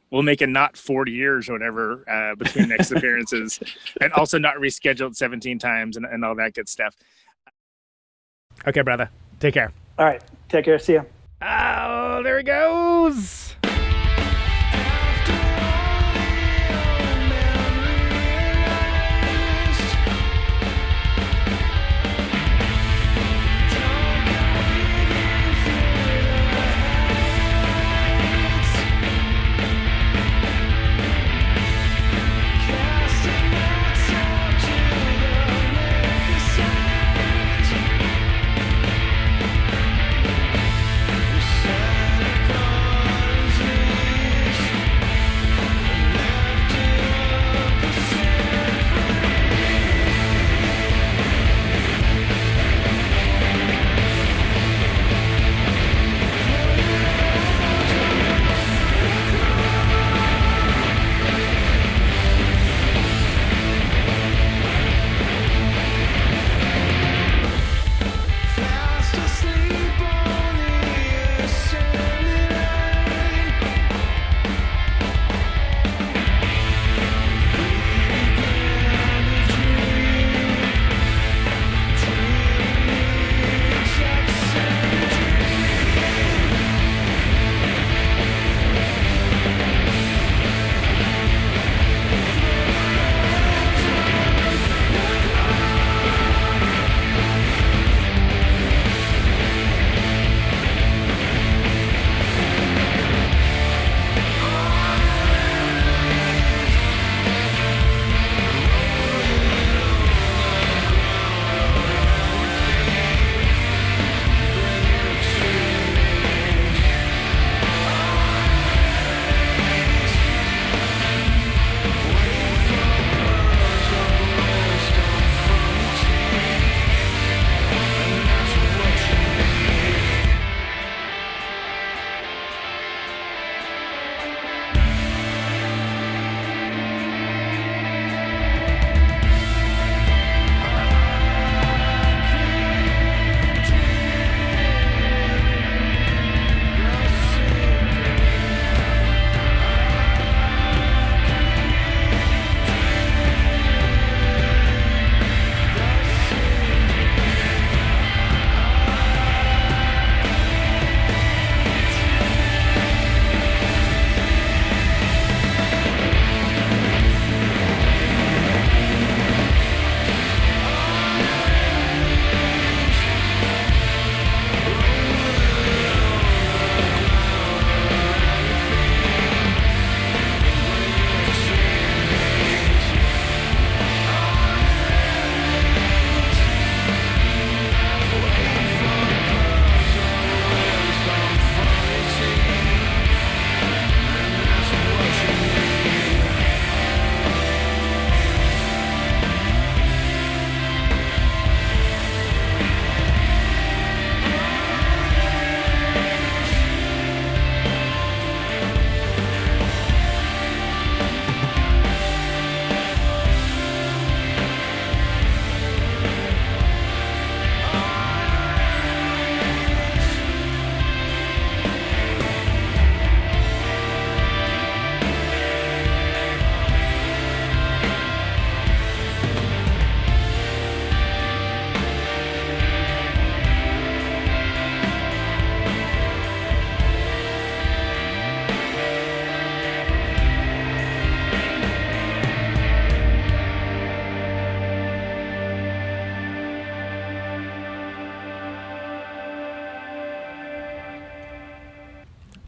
[SPEAKER 7] we'll make it not 40 years or whatever between next appearances, and also not rescheduled 17 times and all that good stuff. Okay, brother. Take care.
[SPEAKER 10] All right. Take care. See ya.
[SPEAKER 5] Oh, there he goes.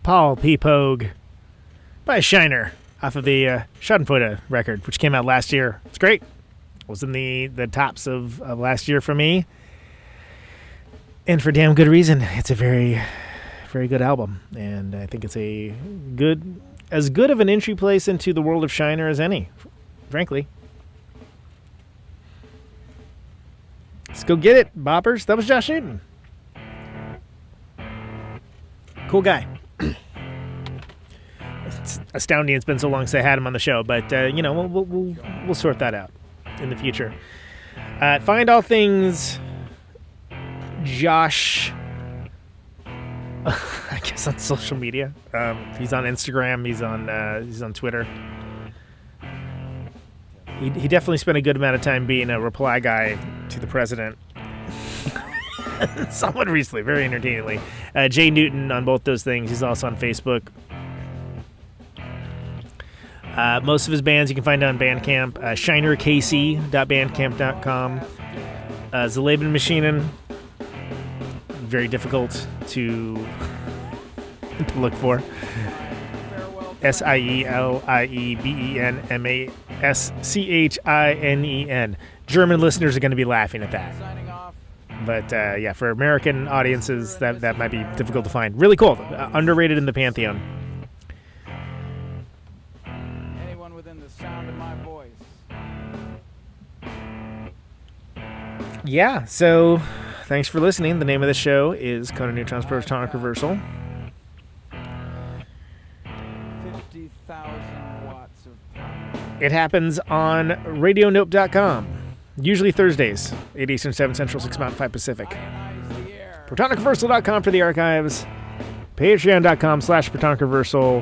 [SPEAKER 5] Paul P. Pogue by Shiner off of the Schadenfreude record, which came out last year. It's great. It was in the tops of last year for me. And for damn good reason. It's a very, very good album. And I think it's as good of an entry place into the world of Shiner as any, frankly. Let's go get it, boppers. That was Josh Newton. Cool guy. It's astounding it's been so long since I had him on the show, but we'll sort that out in the future. Find all things Josh, I guess on social media. He's on Instagram. He's on Twitter. He definitely spent a good amount of time being a reply guy to the president. Somewhat recently, very entertainingly. Jay Newton on both those things. He's also on Facebook. Most of his bands you can find on Bandcamp. shinerkc.bandcamp.com. Sie Lieben Maschinen. Very difficult to look for. SIELIEBENMASCHINEN. German listeners are going to be laughing at that. But yeah, for American audiences, that might be difficult to find. Really cool. Underrated in the Pantheon.
[SPEAKER 8] Anyone within the sound of my voice.
[SPEAKER 5] Yeah, so thanks for listening. The name of the show is Conan Neutron's Protonic Reversal.
[SPEAKER 8] 50,000 watts of power.
[SPEAKER 5] It happens on radionope.com. Usually Thursdays, 8 Eastern, 7 Central, 6 Mountain, 5 Pacific.
[SPEAKER 8] Ionize the air.
[SPEAKER 5] ProtonicReversal.com for the archives. Patreon.com/Protonic Reversal.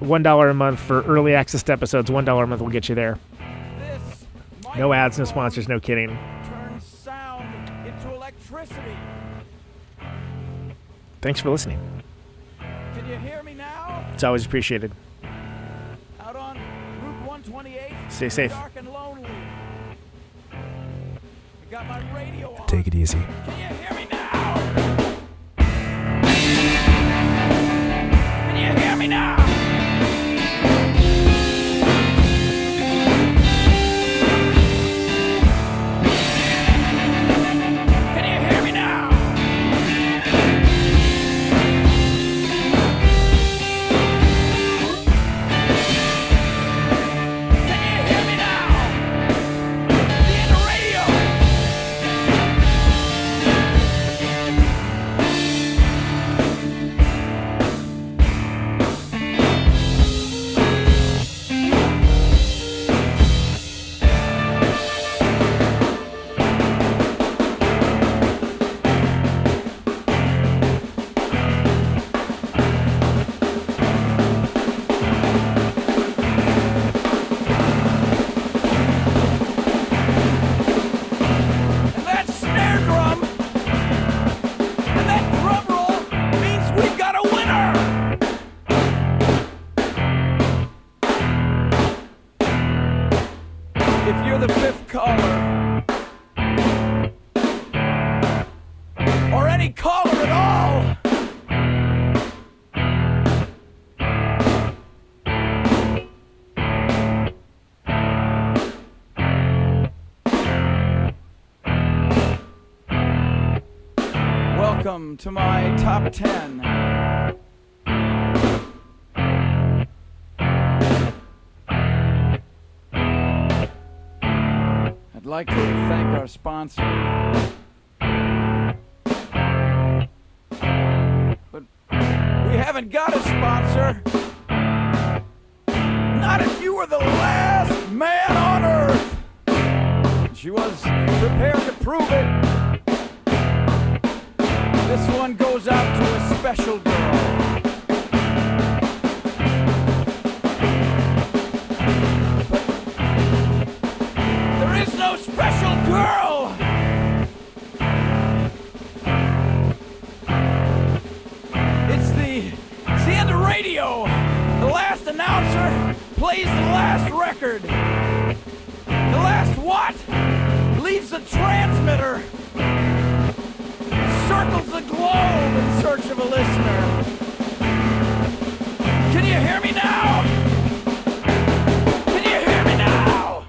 [SPEAKER 5] $1 a month for early access to episodes. $1 a month will get you there.
[SPEAKER 8] This
[SPEAKER 5] No ads, no sponsors, no kidding.
[SPEAKER 8] turns sound into electricity.
[SPEAKER 5] Thanks for listening.
[SPEAKER 8] Can you hear me now?
[SPEAKER 5] It's always appreciated.
[SPEAKER 8] Out on Route 128.
[SPEAKER 5] Stay safe.
[SPEAKER 8] Dark and lonely. I got my radio on.
[SPEAKER 5] Take it easy.
[SPEAKER 8] Can you hear me now? Can you hear me now? Can you hear me now? Can you hear me now? See in the radio. And that snare drum and that drum roll means we've got a winner. If you're the fifth caller, or any caller at all, welcome to my top 10. I'd like to thank our sponsor. But we haven't got a sponsor. Not if you were the last man on earth. She was prepared to prove it. This one goes out to a special girl. But there is no special girl. It's the end of radio. The last announcer plays the last record. The last what? Leaves the transmitter. Circles the globe in search of a listener. Can you hear me now? Can you hear me now?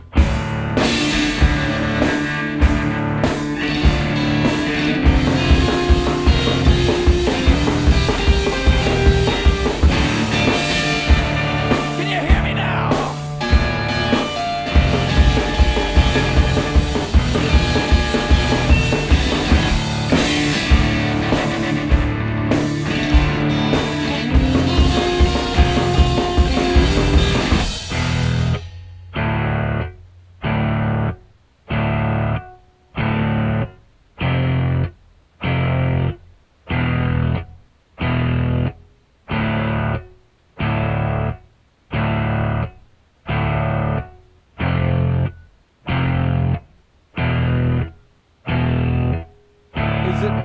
[SPEAKER 8] Can you hear me now?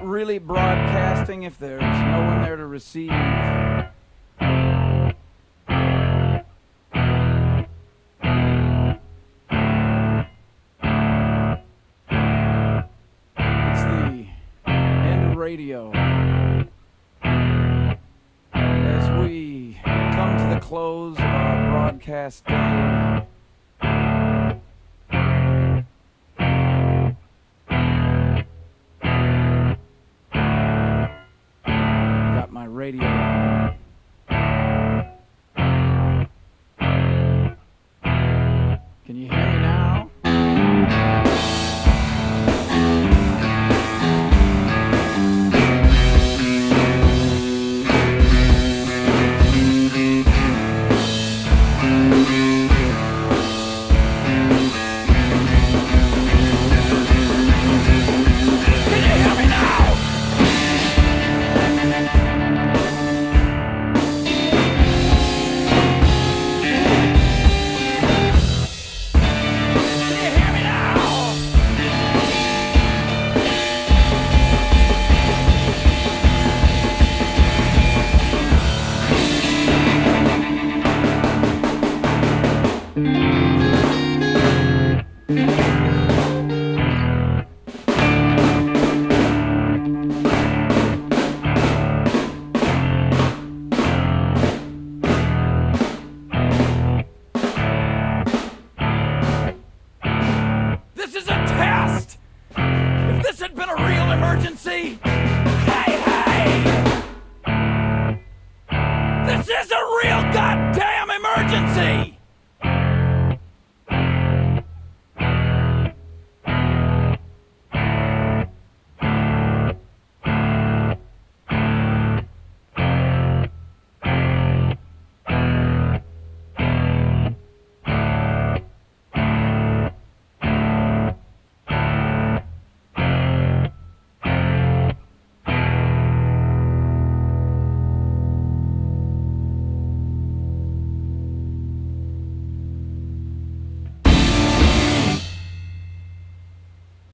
[SPEAKER 8] not really broadcasting if there's no one there to receive. It's the end of radio. As we come to the close of our broadcast day, got my radio on. Can you hear me now? This is a test! If this had been a real emergency, hey, hey!